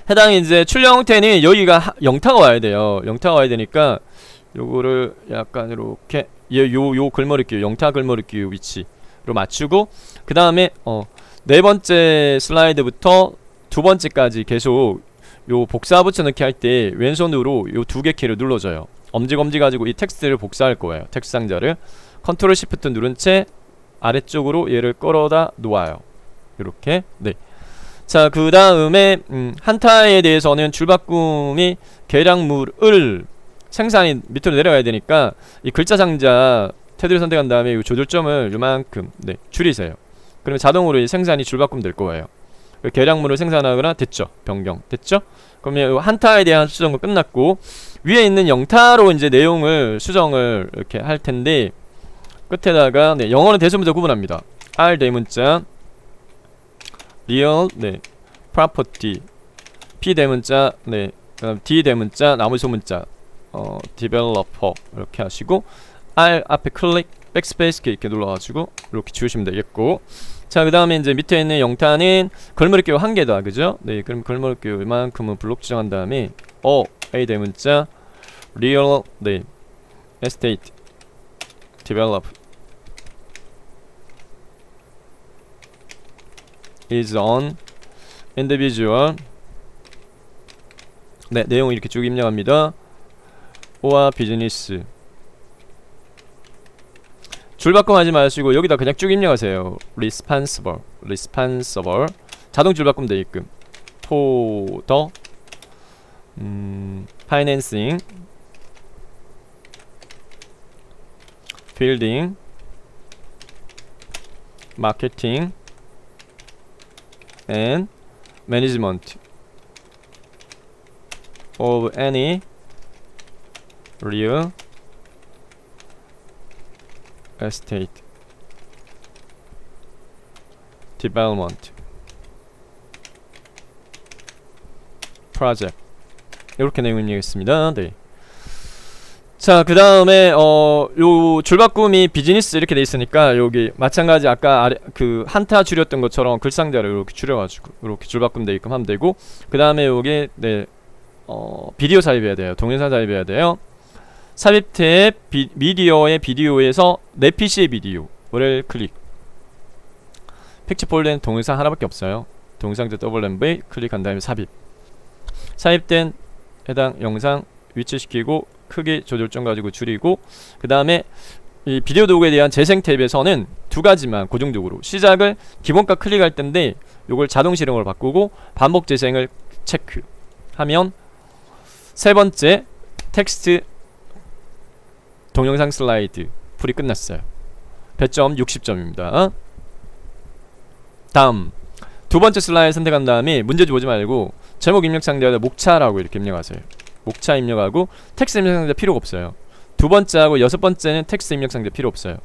해당 이제 출력 형태는 여기가 영타가 와야 돼요. 영타가 와야 되니까 요거를 약간 이렇게 요 글머리 끼우, 영타 글머리 끼우 위치로 맞추고, 그 다음에 네 번째 슬라이드부터 두 번째까지 계속 요 복사 붙여넣기 할 때 왼손으로 요 두 개 키를 눌러줘요. 엄지검지 가지고 이 텍스트를 복사할 거예요. 텍스트 상자를 컨트롤 시프트 누른 채 아래쪽으로 얘를 끌어다 놓아요. 이렇게. 네. 자, 그 다음에 한타에 대해서는 줄바꿈이 계량물을 생산이 밑으로 내려가야 되니까 이 글자 상자 테두리 선택한 다음에 이 조절점을 요만큼 줄이세요. 그러면 자동으로 이 생산이 줄바꿈 될 거예요. 계량물을 생산하거나 됐죠. 변경 됐죠. 그러면 한타에 대한 수정은 끝났고, 위에 있는 영타로 이제 내용을 수정을 이렇게 할 텐데, 끝에다가 영어는 대소문자 구분합니다. R 대문자 real property, P 대문자 그다음 D 대문자 나머지 소문자 developer 이렇게 하시고, R 앞에 클릭 백스페이스 키 이렇게 눌러가지고 이렇게 지우시면 되겠고, 자, 그 다음에 이제 밑에 있는 영타는 글머리 끼우 한 개다, 그죠? 네, 그럼 글머리 끼우 이만큼은 블록 지정한 다음에 A 대문자 real estate develop is on individual 내용을 이렇게 쭉 입력합니다. 오와 비즈니스 줄바꿈 하지 마시고 여기다 그냥 쭉 입력하세요. responsible 자동 줄바꿈 되게끔 for the financing building marketing and management of any real estate development project 이렇게 내용 입력했습니다. 네. 자, 그 다음에 요 줄바꿈이 비즈니스 이렇게 돼 있으니까 여기 마찬가지 아까 아래 그 한타 줄였던 것처럼 글상자를 이렇게 줄여가지고 이렇게 줄바꿈 되게끔 하면 되고, 그 다음에 요게 네 비디오 삽입해야 돼요. 동영상 삽입해야 돼요. 삽입 탭 미디어의 비디오에서 내 PC의 비디오를 클릭. 픽처 폴더에는 동영상 하나밖에 없어요. 동영상자 더블 클릭한 다음에 삽입. 삽입된 해당 영상 위치시키고 크기 조절 좀 가지고 줄이고, 그 다음에 이 비디오 도구에 대한 재생 탭에서는 두 가지만 고정적으로 시작을 기본값 클릭할 텐데 요걸 자동 실행으로 바꾸고 반복 재생을 체크하면 세 번째 텍스트 동영상 슬라이드 풀이 끝났어요. 배점 60점입니다. 다음 두 번째 슬라이드 선택한 다음에 문제지 보지 말고 제목 입력 상자에다 목차라고 이렇게 입력하세요. 목차 입력하고 텍스트 입력 상자 필요가 없어요. 두 번째하고 여섯 번째는 텍스트 입력 상자 필요 없어요.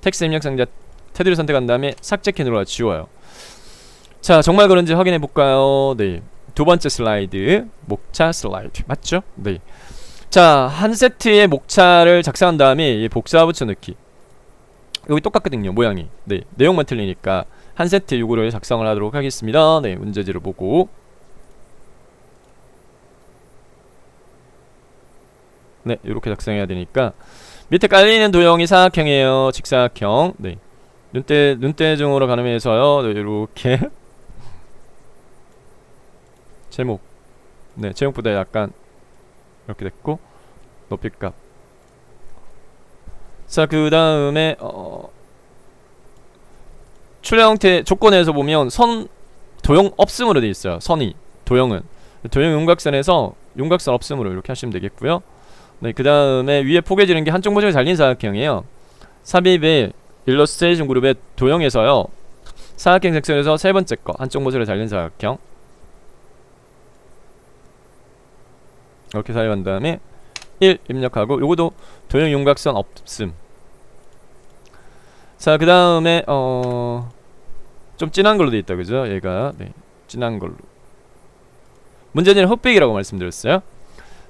텍스트 입력 상자 테두리 선택한 다음에 삭제키 눌러서 지워요. 자, 정말 그런지 확인해 볼까요? 네, 두 번째 슬라이드 목차 슬라이드 맞죠? 네. 자, 한 세트의 목차를 작성한 다음에 복사 붙여넣기. 여기 똑같거든요, 모양이. 네, 내용만 틀리니까 한 세트 요거를 작성을 하도록 하겠습니다. 네, 문제지를 보고. 네, 이렇게 작성해야 되니까 밑에 깔리는 도형이 사각형이에요. 직사각형. 네, 눈대중으로 가늠해서요. 네, 이렇게 제목. 네, 제목보다 약간 이렇게 됐고 높이값. 자, 그 다음에 출력 형태 조건에서 보면 선 도형 없음으로 되어 있어요. 선이 도형 윤곽선에서 윤곽선 없음으로 이렇게 하시면 되겠고요. 네, 그 다음에 위에 포개지는 게 한쪽 모습을 잘린 사각형이에요. 삽입의 일러스트레이션 그룹의 도형에서요, 사각형 섹션에서 세 번째 거 한쪽 모습을 잘린 사각형 이렇게 삽입한 다음에 1 입력하고, 요거도 도형 윤곽선 없음. 자, 그 다음에 좀 진한 걸로 돼 있다, 그죠? 얘가 네, 진한 걸로. 문제는 흑백이라고 말씀드렸어요.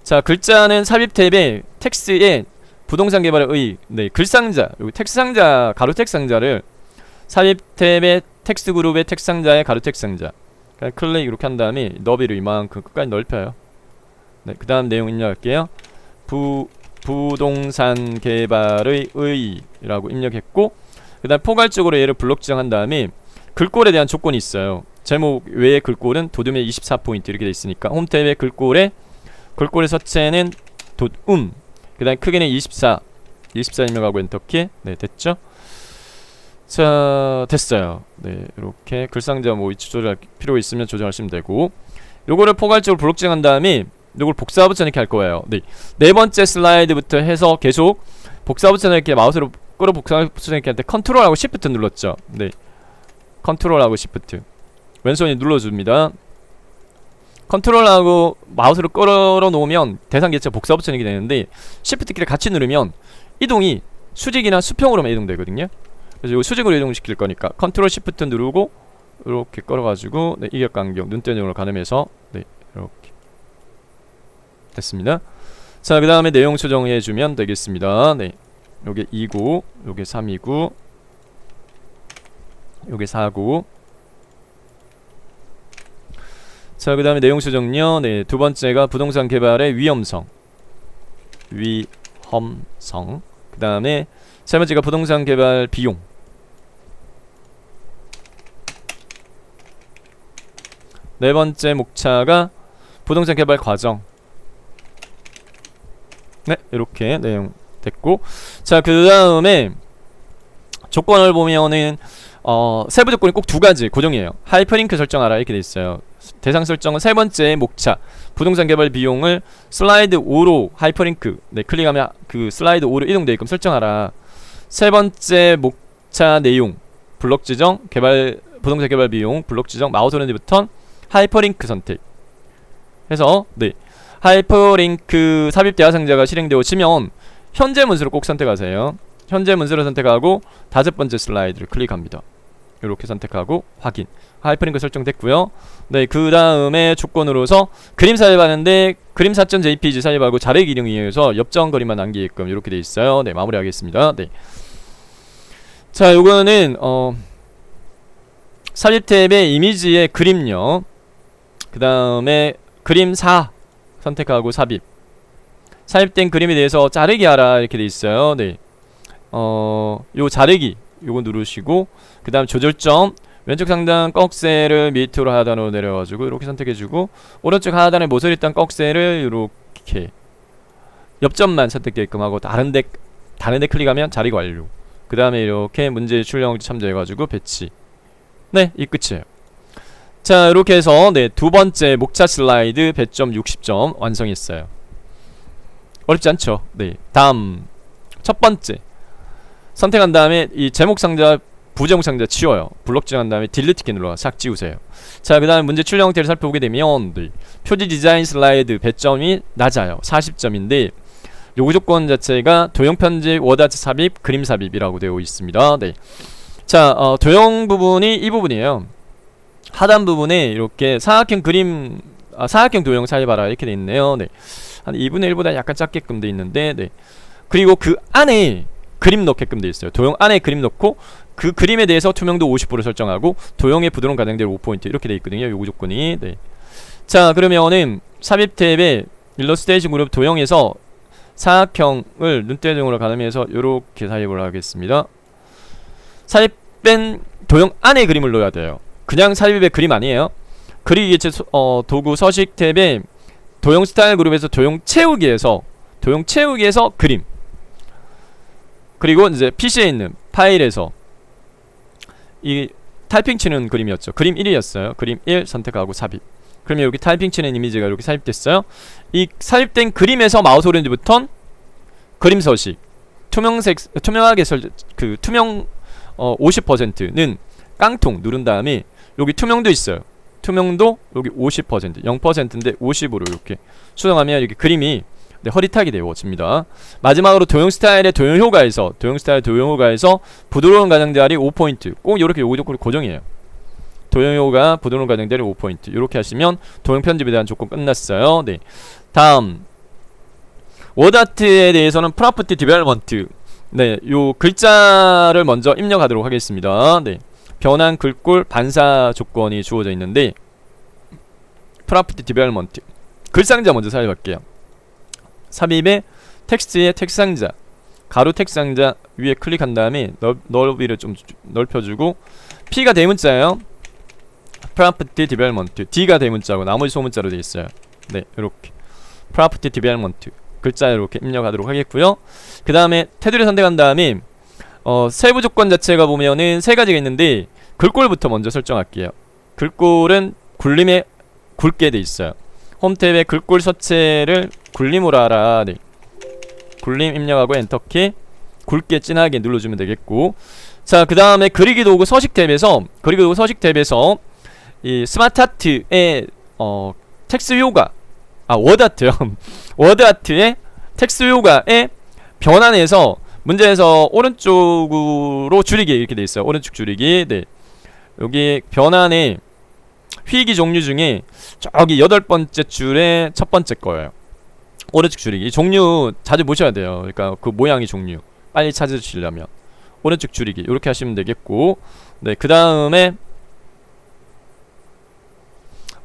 자, 글자는 삽입 탭에 텍스트에 부동산 개발의 의, 네, 글상자, 여기 텍스트 상자, 가로 텍스트 상자를 삽입 탭에 텍스트 그룹의 텍스트 상자에 가로 텍스트 상자. 그냥 클릭 이렇게 한 다음에 너비를 이만큼 끝까지 넓혀요. 네, 그 다음 내용 입력할게요. 부동산 개발의 의라고 입력했고, 그 다음 포괄적으로 얘를 블록 지정한 다음에 글꼴에 대한 조건이 있어요. 제목 외의 글꼴은 도둠의 24포인트 이렇게 돼 있으니까 홈탭의 글꼴의 서체는 그 다음 크기는 24 입력하고 엔터키. 네, 됐죠? 자, 됐어요. 네, 이렇게 글상자 뭐 위치 조절할 필요 있으면 조절하시면 되고, 요거를 포괄적으로 블록 지정한 다음에 요걸 복사 붙여넣기 할 거예요. 네, 네 번째 슬라이드부터 해서 계속 복사 붙여넣기, 마우스로 끌어 복사 붙여넣기 할 때 컨트롤하고 시프트 눌렀죠. 네, 컨트롤하고 시프트 왼손이 눌러줍니다. 컨트롤하고 마우스를 끌어 놓으면 대상 개체 복사 붙여넣기 되는데, 시프트 키를 같이 누르면 이동이 수직이나 수평으로만 이동되거든요. 그래서 이 수직으로 이동시킬 거니까 컨트롤 시프트 누르고 이렇게 끌어가지고, 네, 이격간격 눈대중으로 가늠해서 네, 이렇게 됐습니다. 자, 그 다음에 내용 수정해주면 되겠습니다. 네, 요게 2구, 요게 3이구, 요게 4구. 자, 그 다음에 내용 수정요. 네, 두 번째가 부동산 개발의 위험성. 그 다음에 세 번째가 부동산 개발 비용. 네 번째 목차가 부동산 개발 과정. 네, 이렇게 내용 됐고, 자, 그 다음에 조건을 보면은 세부 조건이 꼭 두 가지 고정이에요. 하이퍼링크 설정하라 이렇게 돼 있어요. 대상 설정은 세 번째 목차 부동산 개발 비용을 슬라이드 5로 하이퍼링크, 네, 클릭하면 그 슬라이드 5로 이동되게끔 설정하라. 세 번째 목차 내용 블록 지정 부동산 개발 비용 블록 지정 마우스 오른쪽 버튼 하이퍼링크 선택 해서, 네, 하이퍼링크 삽입 대화 상자가 실행되어지면 현재 문서를 꼭 선택하세요. 현재 문서를 선택하고 다섯 번째 슬라이드를 클릭합니다. 이렇게 선택하고 확인. 하이퍼링크 설정됐고요. 네, 그 다음에 조건으로서 그림 삽입하는데 그림 4.jpg 삽입하고 자르기 기능 이용해서 옆정 거리만 남기게끔 이렇게 돼 있어요. 네, 마무리하겠습니다. 네. 자, 요거는 삽입 탭의 이미지의 그림요. 그 다음에 그림 4 선택하고 삽입. 삽입된 그림에 대해서 자르기 하라 이렇게 돼 있어요. 네. 요 자르기 요거 누르시고 그 다음 조절점 왼쪽 상단 꺽쇠를 밑으로 하단으로 내려가지고 이렇게 선택해주고 오른쪽 하단의 모서리 땅 꺽쇠를 이렇게 옆점만 선택되게끔 하고 다른데 클릭하면 자르기 완료. 그 다음에 이렇게 문제 출력 참조해가지고 배치. 네, 이 끝이에요. 자, 이렇게 해서 네, 두 번째 목차 슬라이드 100점 60점 완성했어요. 어렵지 않죠? 네. 다음 첫 번째 선택한 다음에 이 제목 상자 부제목 상자 치워요. 블록 지정한 다음에 딜리트 키 눌러서 싹 지우세요. 자, 그 다음에 문제 출력 형태를 살펴보게 되면 네, 표지 디자인 슬라이드 100점이 낮아요. 40점인데 요구 조건 자체가 도형 편집, 워드 아트 삽입, 그림 삽입이라고 되어 있습니다. 네. 자, 도형 부분이 이 부분이에요. 하단 부분에 이렇게 사각형 그림, 사각형 도형 삽입하라 이렇게 돼 있네요. 네. 한 2분의 1보다 약간 작게끔 돼 있는데, 네. 그리고 그 안에 그림 넣게끔 돼 있어요. 도형 안에 그림 넣고 그 그림에 대해서 투명도 50% 설정하고 도형의 부드러운 가장대를 5포인트 이렇게 돼 있거든요. 요구 조건이. 네. 자, 그러면은 삽입 탭에 일러스트레이션 그룹 도형에서 사각형을 눈대중으로 가늠해서 요렇게 삽입을 하겠습니다. 삽입된 도형 안에 그림을 넣어야 돼요. 그냥 삽입의 그림 아니에요. 그리기 개체 도구 서식 탭에 도형 스타일 그룹에서 도형 채우기에서 그림, 그리고 이제 PC에 있는 파일에서 이 타이핑 치는 그림이었죠. 그림 1이었어요. 그림 1 선택하고 삽입. 그러면 여기 타이핑 치는 이미지가 이렇게 삽입됐어요. 이 삽입된 그림에서 마우스 오른쪽부터 그림 서식 투명하게 투명 50%는 깡통 누른 다음에 여기 투명도 있어요. 투명도 여기 50% 0%인데 50으로 이렇게 수정하면 이렇게 그림이 네, 흐릿하게 되어집니다. 마지막으로 도형 스타일의 도형 효과에서 부드러운 가장자리 5포인트 꼭 이렇게 요구 조건을 고정해요. 도형 효과 부드러운 가장자리 5포인트 이렇게 하시면 도형 편집에 대한 조건 끝났어요. 네. 다음 워드 아트에 대해서는 프로퍼티 디벨롭먼트. 네, 요 글자를 먼저 입력하도록 하겠습니다. 네. 변환 글꼴 반사 조건이 주어져 있는데 프로퍼티 디벨롭먼트 글상자 먼저 삽입할게요. 삽입에 텍스트의 텍상자 가로 텍상자 위에 클릭한 다음에 넓이를 좀 넓혀주고 P가 대문자예요. 프로퍼티 디벨롭먼트 D가 대문자고 나머지 소문자로 되어 있어요. 네, 이렇게 프로퍼티 디벨롭먼트 글자 이렇게 입력하도록 하겠고요. 그 다음에 테두리 선택한 다음에 세부 조건 자체가 보면은 세 가지가 있는데 글꼴부터 먼저 설정할게요. 글꼴은 굴림에 굵게 돼 있어요. 홈 탭에 글꼴 서체를 굴림으로 하라. 네. 굴림 입력하고 엔터키 굵게 진하게 눌러주면 되겠고, 자, 그 다음에 그리기 도구 서식 탭에서 이 스마트 아트의 텍스트 효과 워드 아트요. 워드 아트의 텍스트 효과의 변환에서 문제에서 오른쪽으로 줄이기 이렇게 돼 있어요. 오른쪽 줄이기. 네. 여기 변환의 휘기 종류 중에 저기 8번째 줄의 첫 번째 거예요. 오른쪽 줄이기. 이 종류 자주 보셔야 돼요. 그러니까 그 모양의 종류 빨리 찾으시려면 오른쪽 줄이기 이렇게 하시면 되겠고, 네, 그 다음에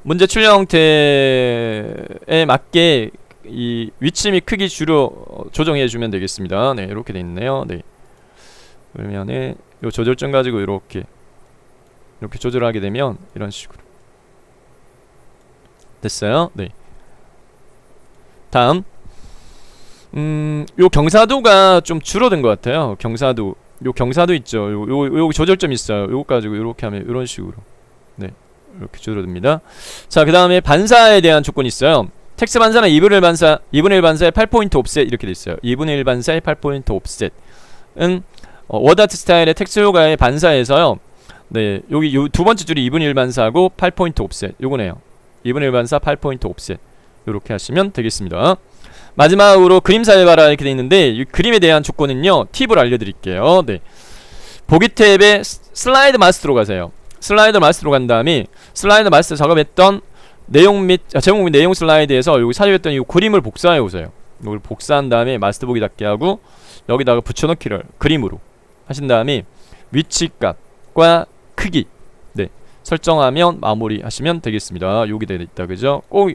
문제 출력 형태에 맞게 이 위치 및 크기 조정해 주면 되겠습니다. 네, 이렇게 돼 있네요. 네. 그러면은 요 조절점 가지고 이렇게 조절하게 되면 이런 식으로 됐어요. 네. 다음 요 경사도가 좀 줄어든 것 같아요. 경사도 있죠. 요 조절점 있어요. 요거 가지고 이렇게 하면 이런 식으로 네, 이렇게 줄어듭니다. 자, 그 다음에 반사에 대한 조건이 있어요. 텍스트 반사는 2분의 1 반사의 8포인트 옵셋 이렇게 돼 있어요. 2분의 1 반사의 8포인트 옵셋은 워드 아트 스타일의 텍스트 효과의 반사에서요. 네, 여기 요 두 번째 줄이 2분의 1 반사하고 8포인트 옵셋 요거네요. 2분의 1 반사 8포인트 옵셋 요렇게 하시면 되겠습니다. 마지막으로 그림 삽입하라 이렇게 돼 있는데 이 그림에 대한 조건은요, 팁을 알려드릴게요. 네. 보기 탭에 슬라이드 마스터로 가세요. 슬라이드 마스터로 간 다음에 슬라이드 마스터 작업했던 내용 및 제목 및 내용 슬라이드에서 여기 사용했던 이 그림을 복사해 오세요. 이걸 복사한 다음에 마스터 보기 닫게 하고 여기다가 붙여넣기를 그림으로 하신 다음에 위치값과 크기 설정하면 마무리 하시면 되겠습니다. 여기 되어 있다 그죠? 꼭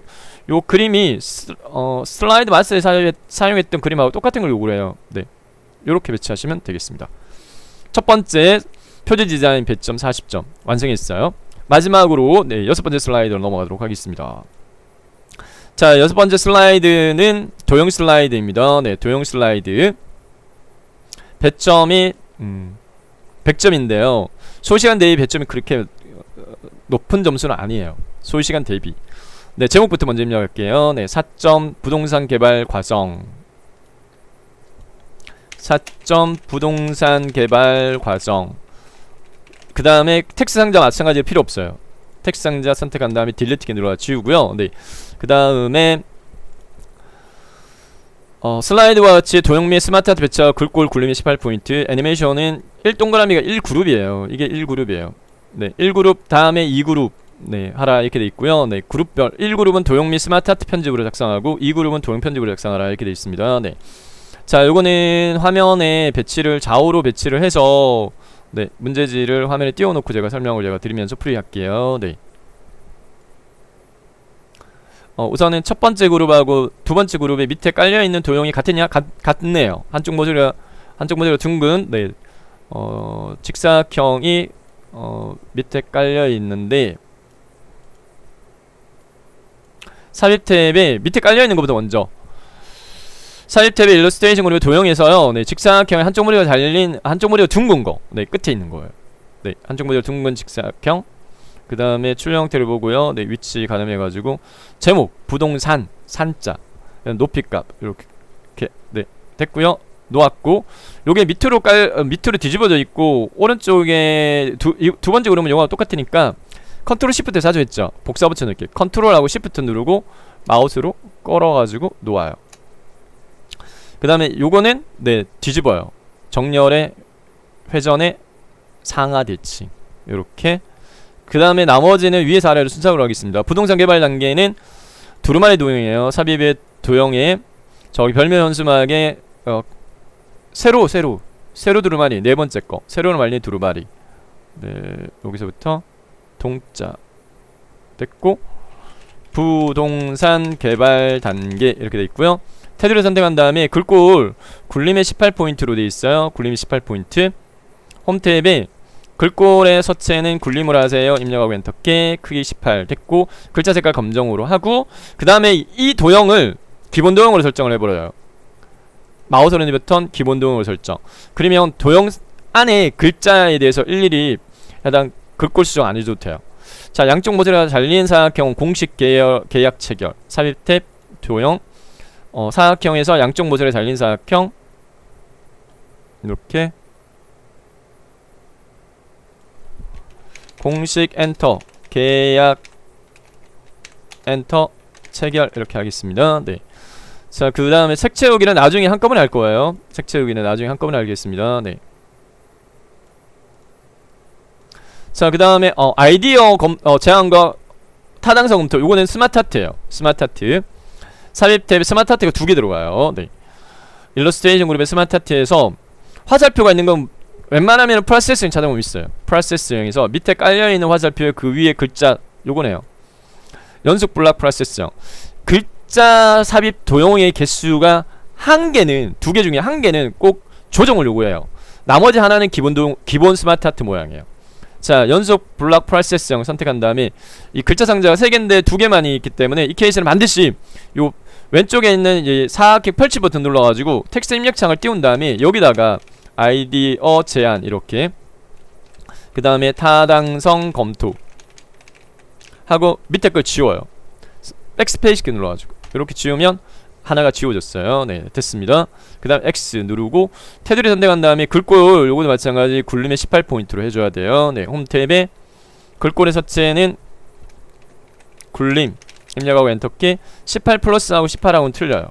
요 그림이 슬라이드 마스터에 사용했던 그림하고 똑같은 걸 요구를 해요. 네, 요렇게 배치하시면 되겠습니다. 첫 번째 표지 디자인 배점 40점 완성했어요. 마지막으로 네, 6번째 슬라이드로 넘어가도록 하겠습니다. 자, 6번째 슬라이드는 도형 슬라이드입니다. 네, 도형 슬라이드 배점이 100점인데요 소시간 대비 배점이 그렇게 높은 점수는 아니에요. 소시간 대비. 네, 제목부터 먼저 입력할게요. 네, 4점 부동산 개발 과정. 4점 부동산 개발 과정. 그 다음에 텍스트 상자 마찬가지로 필요 없어요. 텍스트 상자 선택한 다음에 딜리트 키 눌러서 지우고요. 네, 그 다음에 슬라이드와 같이 도형 및 스마트 아트 배치와 글꼴 굴림이 18포인트. 애니메이션은 1동그라미가 1그룹이에요. 이게 1그룹이에요. 네, 1그룹 다음에 2그룹 네, 하라 이렇게 돼 있고요. 네, 그룹별 1그룹은 도형 및 스마트 아트 편집으로 작성하고 2그룹은 도형 편집으로 작성하라 이렇게 돼 있습니다. 네. 자, 요거는 화면에 배치를 좌우로 배치를 해서 네, 문제지를 화면에 띄워놓고 제가 설명을 제가 드리면서 풀이할게요. 네. 우선은 첫 번째 그룹하고 두 번째 그룹에 밑에 깔려 있는 도형이 같으냐? 같네요. 한쪽 모듈이 둥근 네, 직사각형이 밑에 깔려 있는데 삽입 탭에 밑에 깔려 있는 것부터 먼저 삽입 탭의 일러스트레이션 그룹의 도형에서요. 네, 직사각형에 한쪽 머리가 둥근 거. 네, 끝에 있는 거예요. 네, 한쪽 머리가 둥근 직사각형. 그 다음에 출력 형태를 보고요. 네, 위치 가늠해가지고 제목 부동산 산자 높이값 이렇게 네, 됐고요. 놓았고 요게 밑으로 뒤집어져 있고 오른쪽에 두 번째 그룹은 요거랑 똑같으니까 컨트롤 시프트 자주 했죠. 복사 붙여넣기 컨트롤하고 시프트 누르고 마우스로 끌어가지고 놓아요. 그 다음에 요거는 네, 뒤집어요. 정렬의 회전의 상하 대칭 요렇게. 그 다음에 나머지는 위에서 아래로 순서로 하겠습니다. 부동산 개발 단계는 두루마리 도형이에요. 삽입의 도형에 저기 별명 현수막에 세로 두루마리 네 번째 거 세로로 말린 두루마리 네, 여기서부터 동자 됐고 부동산 개발 단계 이렇게 돼 있고요. 테두리를 선택한 다음에 글꼴 굴림의 18포인트로 돼 있어요. 굴림이 18포인트. 홈 탭에 글꼴의 서체는 굴림으로 하세요. 입력하고 엔터키 크기 18 됐고 글자 색깔 검정으로 하고 그 다음에 이 도형을 기본 도형으로 설정을 해버려요. 마우스 오른쪽 버튼 기본 도형으로 설정. 그러면 도형 안에 글자에 대해서 일일이 해당 글꼴 수정 안 해줘도 돼요. 자, 양쪽 모듈이 잘린 사각형 공식 계약 체결 삽입 탭 도형 사각형에서 양쪽 모듈에 잘린 사각형 이렇게 공식 엔터 계약 엔터 체결 이렇게 하겠습니다. 네. 자, 그 다음에 색 채우기는 나중에 한꺼번에 할 거예요. 색 채우기는 나중에 한꺼번에 하겠습니다. 네. 자, 그 다음에 아이디어 제한과 타당성 검토. 요거는 스마트 아트예요. 스마트 아트. 삽입 탭에 스마트 아트가 2개 들어가요. 네. 일러스트레이션 그룹의 스마트 아트에서 화살표가 있는 건 웬만하면 프로세스형 찾아보면 있어요. 프로세스형에서 밑에 깔려있는 화살표에 그 위에 글자 요거네요. 연속 블락 프로세스형. 글자 삽입 도형의 개수가 한 개는 2개 중에 한 개는 꼭 조정을 요구해요. 나머지 하나는 기본 스마트 아트 모양이에요. 자, 연속 블락 프로세스형 선택한 다음에 이 글자 상자가 3개인데 2개만이 있기 때문에 이 케이스는 반드시 요 왼쪽에 있는 이 사각형 펼치 버튼 눌러가지고 텍스트 입력창을 띄운 다음에 여기다가 아이디어 제한 이렇게 그 다음에 타당성 검토 하고 밑에 걸 지워요. 백스페이스 키 눌러가지고 이렇게 지우면 하나가 지워졌어요. 네, 됐습니다. 그 다음 X 누르고 테두리 선택한 다음에 글꼴 요거도 마찬가지 굴림의 18포인트로 해줘야 돼요. 네, 홈 탭에 글꼴의 서체는 굴림 입력하고 엔터키 18 플러스하고 18하고는 틀려요.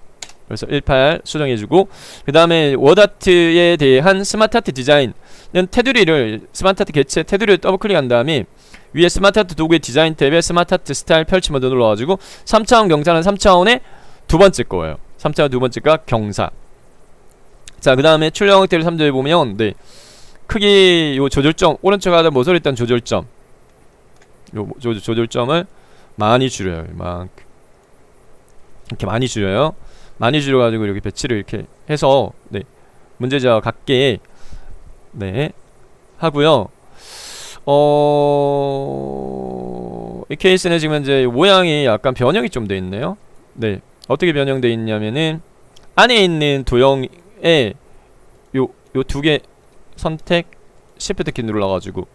그래서 18 수정해주고 그 다음에 워드아트에 대한 스마트 아트 디자인 테두리를 스마트 아트 개체 테두리를 더블 클릭한 다음에 위에 스마트 아트 도구의 디자인 탭에 스마트 아트 스타일 펼치 모드 눌러가지고 3차원 경사는 3차원의 두 번째 거예요. 3차원 두 번째가 경사. 자, 그 다음에 출력 형태를 3도에 보면 네, 크기 요 조절점 오른쪽 하단 모서리 있던 조절점 요 조절점을 많이 줄여요. 이만큼 이렇게 많이 줄여요. 많이 줄여가지고 이렇게 배치를 이렇게 해서 네, 문제자와 같게 네 하고요. 이 케이스는 지금 현재 모양이 약간 변형이 좀 돼 있네요. 네, 어떻게 변형돼 있냐면은 안에 있는 도형에 요 두 개 선택 Shift 키 눌러가지고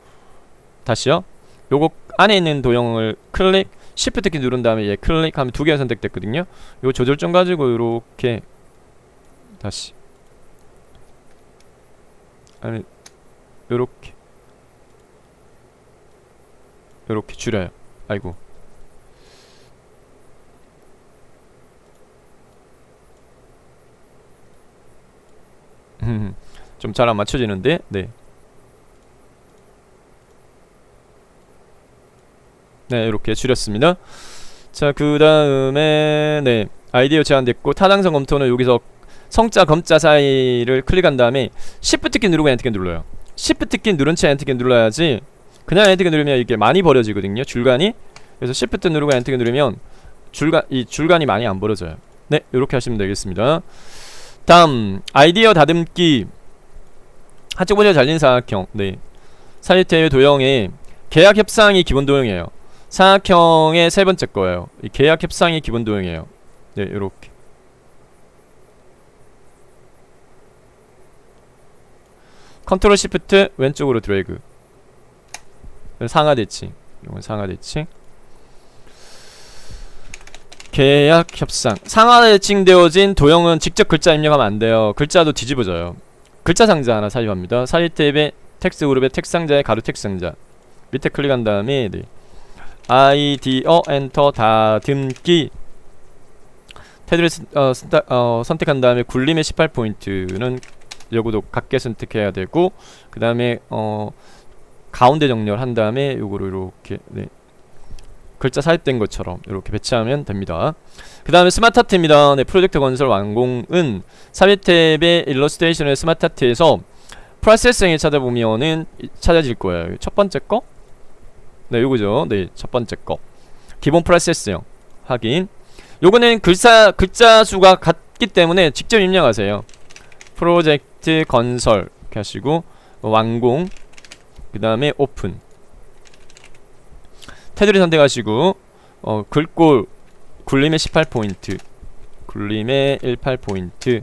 다시요. 요거 안에 있는 도형을 클릭 Shift 키 누른 다음에 얘 클릭하면 두 개가 선택됐거든요. 요 조절점 가지고 요렇게 다시 아니 요렇게 줄여요. 아이고 좀 잘 안 맞춰지는데 네. 네, 이렇게 줄였습니다. 자, 그 다음에 네, 아이디어 제한됐고 타당성 검토는 여기서 성자 검자 사이를 클릭한 다음에 Shift 키 누르고 엔터 키 눌러요. Shift 키 누른 채 엔터 키 눌러야지. 그냥 엔터 키 누르면 이게 많이 버려지거든요, 줄간이. 그래서 Shift 누르고 엔터 키 누르면 이 줄간이 많이 안 버려져요. 네, 이렇게 하시면 되겠습니다. 다음 아이디어 다듬기. 한쪽 보시고 잘린 사각형. 네, 사이트의 도형에 계약 협상이 기본 도형이에요. 사각형의 세 번째 거예요. 이 계약 협상이 기본 도형이에요. 네, 요렇게 컨트롤 시프트 왼쪽으로 드래그. 상하 대칭. 이건 상하 대칭. 계약 협상. 상하 대칭되어진 도형은 직접 글자 입력하면 안 돼요. 글자도 뒤집어져요. 글자 상자 하나 삽입합니다. 사이 탭에 텍스트 그룹의 텍스트 상자에 가로 텍스트 상자. 밑에 클릭한 다음에 네. 아이디어 엔터 다듬기. 테두리 선택한 다음에 굴림의 18포인트는 요거도 각게 선택해야 되고, 그 다음에 가운데 정렬 한 다음에 요거를 이렇게 네. 글자 삽입된 것처럼 이렇게 배치하면 됩니다. 그 다음에 스마트 아트입니다. 네, 프로젝트 건설 완공은 삽입 탭의 일러스트레이션의 스마트 아트에서 프로세싱을 찾아보면은 찾아질 거예요. 첫 번째 거? 네, 요거죠. 네, 첫 번째 거. 기본 프로세스형 확인. 요거는 글자 수가 같기 때문에 직접 입력하세요. 프로젝트 건설 이렇게 하시고 완공. 그 다음에 오픈. 테두리 선택하시고 글꼴 굴림의 18포인트 굴림의 18포인트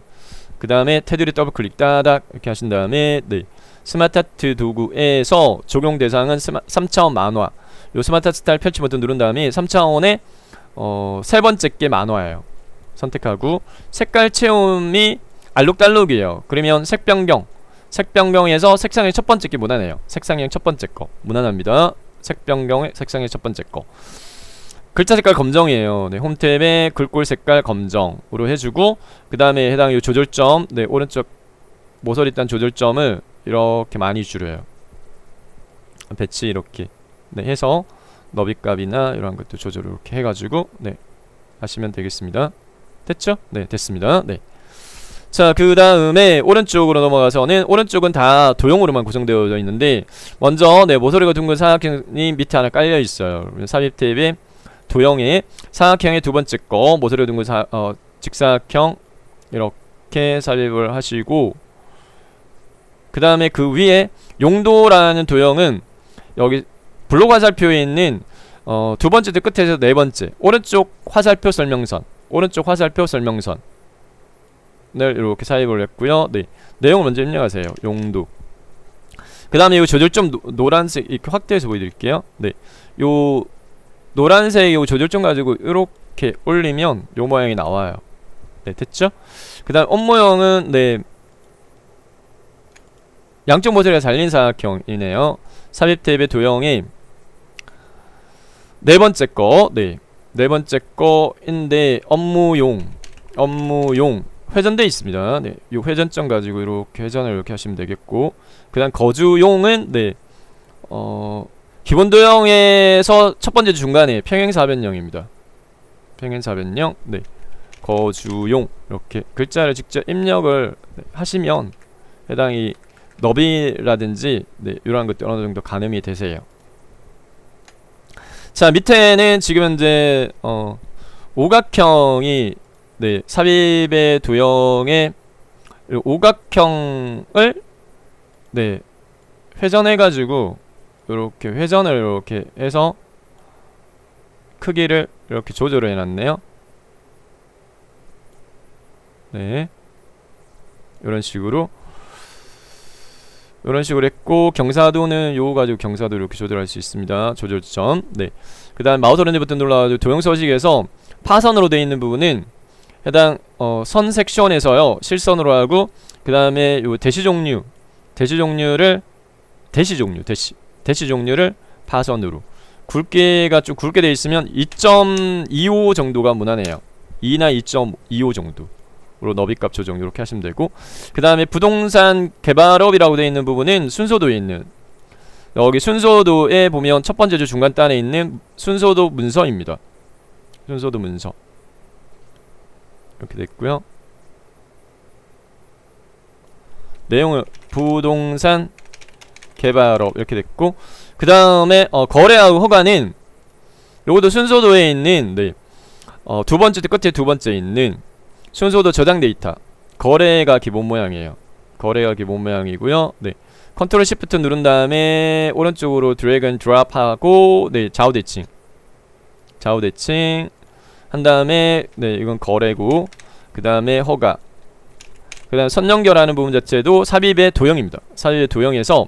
그 다음에 테두리 더블클릭 따닥 이렇게 하신 다음에 네, 스마트 아트 도구에서 적용 대상은 3차원 만화. 요 스마트 아트 스타일 펼치 버튼 누른 다음에 3차원의 세 번째 게 만화예요. 선택하고 색깔 체험이 알록달록이에요. 그러면 색변경에서 색상의 첫 번째 게 무난해요. 색상형 첫 번째 거 무난합니다. 색변경의 색상의 첫 번째 거. 글자 색깔 검정이에요. 네, 홈탭에 글꼴 색깔 검정으로 해주고, 그 다음에 해당 요 조절점, 네, 오른쪽 모서리 단 조절점을 이렇게 많이 줄여요. 배치 이렇게 네, 해서 너비값이나 이런 것도 조절을 이렇게 해가지고 네, 하시면 되겠습니다. 됐죠? 네, 됐습니다. 네. 자, 그 다음에 오른쪽으로 넘어가서는 오른쪽은 다 도형으로만 구성되어져 있는데, 먼저 네, 모서리가 둥근 사각형이 밑에 하나 깔려 있어요. 삽입 탭에 도형에 사각형의 두 번째 거 모서리가 둥근 직사각형 이렇게 삽입을 하시고, 그 다음에 그 위에 용도라는 도형은 여기 블록 화살표에 있는 두 번째 끝에서 네 번째 오른쪽 화살표 설명선 네, 이렇게 삽입을 했고요. 네, 내용을 먼저 입력하세요. 용도. 그 다음에 이 조절점 노란색 이렇게 확대해서 보여드릴게요. 네, 요 노란색 요 조절점 가지고 이렇게 올리면 요 모양이 나와요. 네, 됐죠? 그 다음 옷모형은 네, 양쪽 모서리가 잘린 사각형이네요. 삽입 탭의 도형이 네 번째 거, 네, 네 번째 거인데 업무용 회전돼 있습니다. 네, 이 회전점 가지고 이렇게 회전을 이렇게 하시면 되겠고, 그다음 거주용은 네, 기본 도형에서 첫 번째 중간에 평행사변형입니다. 평행사변형, 네, 거주용 이렇게 글자를 직접 입력을 하시면 해당이 너비라든지 네, 이러한 것들 어느 정도 가늠이 되세요. 자, 밑에는 지금 현재 오각형이 네, 삽입의 도형의 오각형을 네, 회전해 가지고 이렇게 회전을 이렇게 해서 크기를 이렇게 조절을 해놨네요. 네, 이런 식으로 했고, 경사도는 요거 가지고 경사도 이렇게 조절할 수 있습니다. 조절점. 네, 그 다음 마우스 오른쪽 버튼 눌러가지고 도형 서식에서 파선으로 되어 있는 부분은 해당 선 섹션에서요 실선으로 하고, 그 다음에 요 대시 종류를 파선으로, 굵게가 좀 굵게 되어 있으면 2.25 정도가 무난해요. 2나 2.25 정도로 너비값 조정 이렇게 하시면 되고, 그 다음에 부동산 개발업이라고 되어 있는 부분은 순서도에 있는, 여기 순서도에 보면 첫 번째 줄 중간 단에 있는 순서도 문서입니다. 순서도 문서 이렇게 됐고요. 내용은 부동산 개발업 이렇게 됐고, 그 다음에 거래하고 허가는 요것도 순서도에 있는 네, 두 번째 끝에 두 번째 있는 순서도 저장 데이터, 거래가 기본 모양이에요. 거래가 기본 모양이고요. 네, 컨트롤 시프트 누른 다음에 오른쪽으로 드래그 앤 드롭 하고 네, 좌우 대칭 한 다음에 네, 이건 거래고, 그 다음에 허가, 그 다음 선 연결하는 부분 자체도 삽입의 도형입니다. 삽입의 도형에서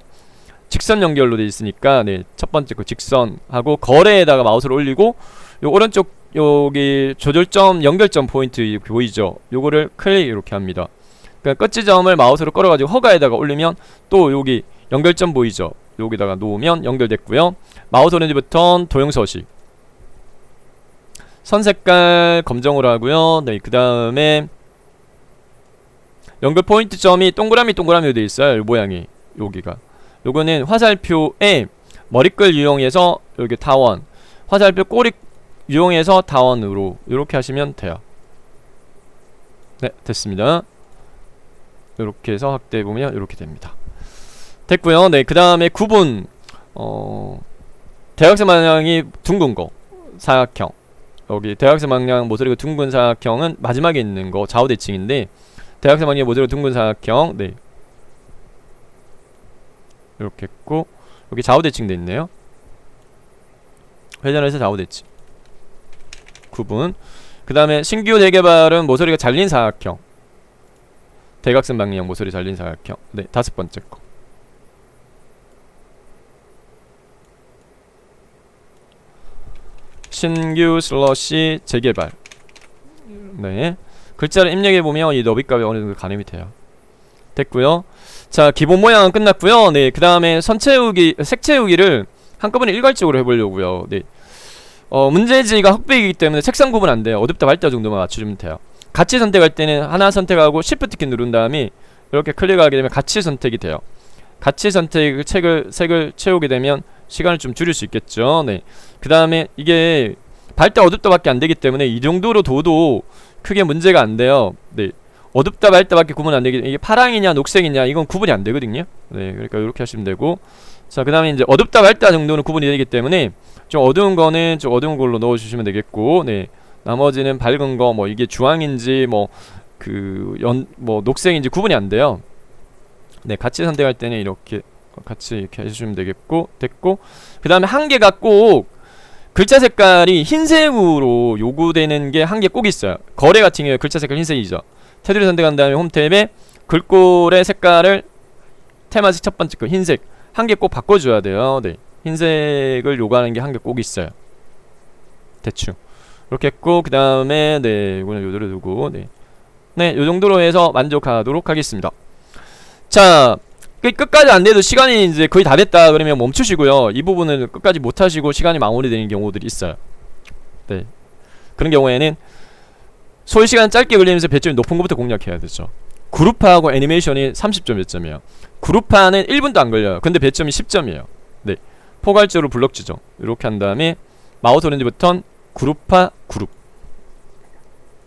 직선 연결로 되어 있으니까 네, 첫 번째 거 직선하고 거래에다가 마우스를 올리고, 요 오른쪽 여기 조절점 연결점 포인트 보이죠? 요거를 클릭 이렇게 합니다. 그러니까 끝지점을 마우스로 끌어가지고 허가에다가 올리면 또 여기 연결점 보이죠? 여기다가 놓으면 연결됐고요. 마우스 오른쪽 버튼 도형 서식, 선 색깔 검정으로 하고요. 네, 그 다음에 연결 포인트 점이 동그라미로 되어 있어요. 이 모양이 여기가. 요거는 화살표에 머리끌 유형해서 여기 타원, 화살표 꼬리 유형해서 타원으로 이렇게 하시면 돼요. 네, 됐습니다. 이렇게 해서 확대해보면 이렇게 됩니다. 됐고요. 네, 그 다음에 구분, 대각선 방향이 둥근 거 사각형, 여기 대각선 방향 모서리가 둥근 사각형은 마지막에 있는 거 좌우 대칭인데, 대각선 방향 모서리가 둥근 사각형 네, 이렇게 했고, 여기 좌우 대칭 돼 있네요. 회전해서 좌우 대칭 구분. 그 다음에 신규 재개발은 모서리가 잘린 사각형, 대각선 방향 모서리 잘린 사각형. 네, 다섯 번째 거. 신규 슬러시 재개발. 네, 글자를 입력해보면 이 너비값이 어느정도 가늠이 돼요. 됐고요. 자, 기본 모양은 끝났고요. 네, 그 다음에 선 채우기, 색 채우기를 한꺼번에 일괄적으로 해보려고요. 네, 문제지가 흑백이기 때문에 색상 구분 안 돼요. 어둡다 밝다 정도만 맞춰주면 돼요. 같이 선택할 때는 하나 선택하고 Shift 키 누른 다음에 이렇게 클릭하게 되면 같이 선택이 돼요. 같이 선택 색을 채우게 되면 시간을 좀 줄일 수 있겠죠. 네, 그 다음에 이게 밝다 어둡다 밖에 안 되기 때문에 이 정도로 둬도 크게 문제가 안 돼요. 네, 어둡다 밝다 밖에 구분 안 되기, 이게 파랑이냐 녹색이냐 이건 구분이 안 되거든요. 네, 그러니까 이렇게 하시면 되고, 자, 그 다음에 이제 어둡다 밝다 정도는 구분이 되기 때문에 좀 어두운 거는 좀 어두운 걸로 넣어주시면 되겠고, 네, 나머지는 밝은 거, 뭐 이게 주황인지 뭐 녹색인지 구분이 안 돼요. 네, 같이 선택할 때는 이렇게 같이 이렇게 해주시면 되겠고, 됐고, 그 다음에 한 개가 꼭 글자 색깔이 흰색으로 요구되는 게 한 개 꼭 있어요. 거래 같은 경우에 글자 색깔 흰색이죠. 테두리 선택한 다음에 홈탭에 글꼴의 색깔을 테마색 첫 번째 거 흰색 한 개 꼭 바꿔줘야 돼요. 네, 흰색을 요구하는 게 한 개 꼭 있어요. 대충 이렇게 했고, 그 다음에 네, 이거는 요대로 두고 네, 요 정도로 해서 만족하도록 하겠습니다. 자, 끝까지 안 돼도 시간이 이제 거의 다 됐다 그러면 멈추시고요. 이 부분을 끝까지 못 하시고 시간이 마무리되는 경우들이 있어요. 네, 그런 경우에는 소요시간 짧게 걸리면서 배점이 높은 것부터 공략해야 되죠. 그룹화하고 애니메이션이 30점 몇 점이에요. 그룹화는 1분도 안 걸려요. 근데 배점이 10점이에요. 네, 포괄적으로 블록 지정 이렇게 한 다음에 마우스 오른쪽 버튼 그룹화 그룹,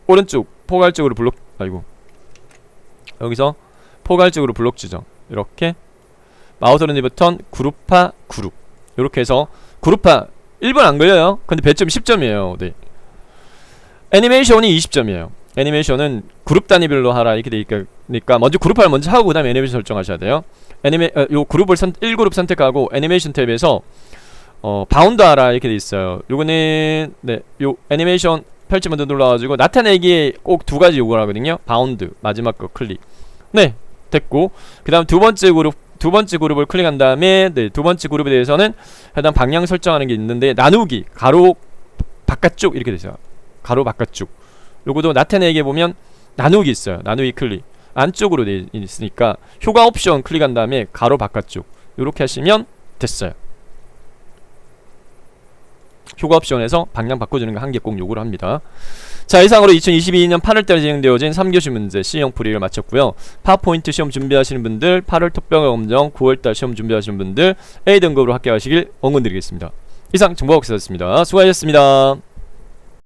오른쪽 포괄적으로 블록, 아이고, 여기서 포괄적으로 블록 지정 이렇게 마우스 오른쪽 버튼 그룹화 그룹 이렇게 해서 그룹화 1분 안 걸려요. 근데 배점이 10점이에요. 네. 애니메이션이 20점이에요. 애니메이션은 그룹 단위별로 하라 이렇게 되니까 먼저 그룹화를 먼저 하고 그 다음에 애니메이션 설정하셔야 돼요. 요 그룹을 1그룹 선택하고 애니메이션 탭에서 바운드 하라 이렇게 돼 있어요. 요거는 네, 요 애니메이션 펼치 먼저 눌러가지고 나타내기에 꼭 두 가지 요구를 하거든요. 바운드 마지막 거 클릭. 네, 됐고 그 다음 두 번째 그룹을 클릭한 다음에 네, 두 번째 그룹에 대해서는 해당 방향 설정하는 게 있는데 나누기 가로 바깥쪽 이렇게 되죠. 가로 바깥쪽. 요거도 나타내기에 보면 나누기 있어요. 나누기 클릭 안쪽으로 돼 있으니까 효과 옵션 클릭한 다음에 가로 바깥쪽 요렇게 하시면 됐어요. 효과 옵션에서 방향 바꿔주는 거 한 개 꼭 요구를 합니다. 자, 이상으로 2022년 8월달에 진행되어진 3교시 문제 C형 풀이를 마쳤고요. 파워포인트 시험 준비하시는 분들, 8월 특별 검정 9월달 시험 준비하시는 분들 A등급으로 합격하시길 응원드리겠습니다. 이상 정보학습이었습니다. 수고하셨습니다.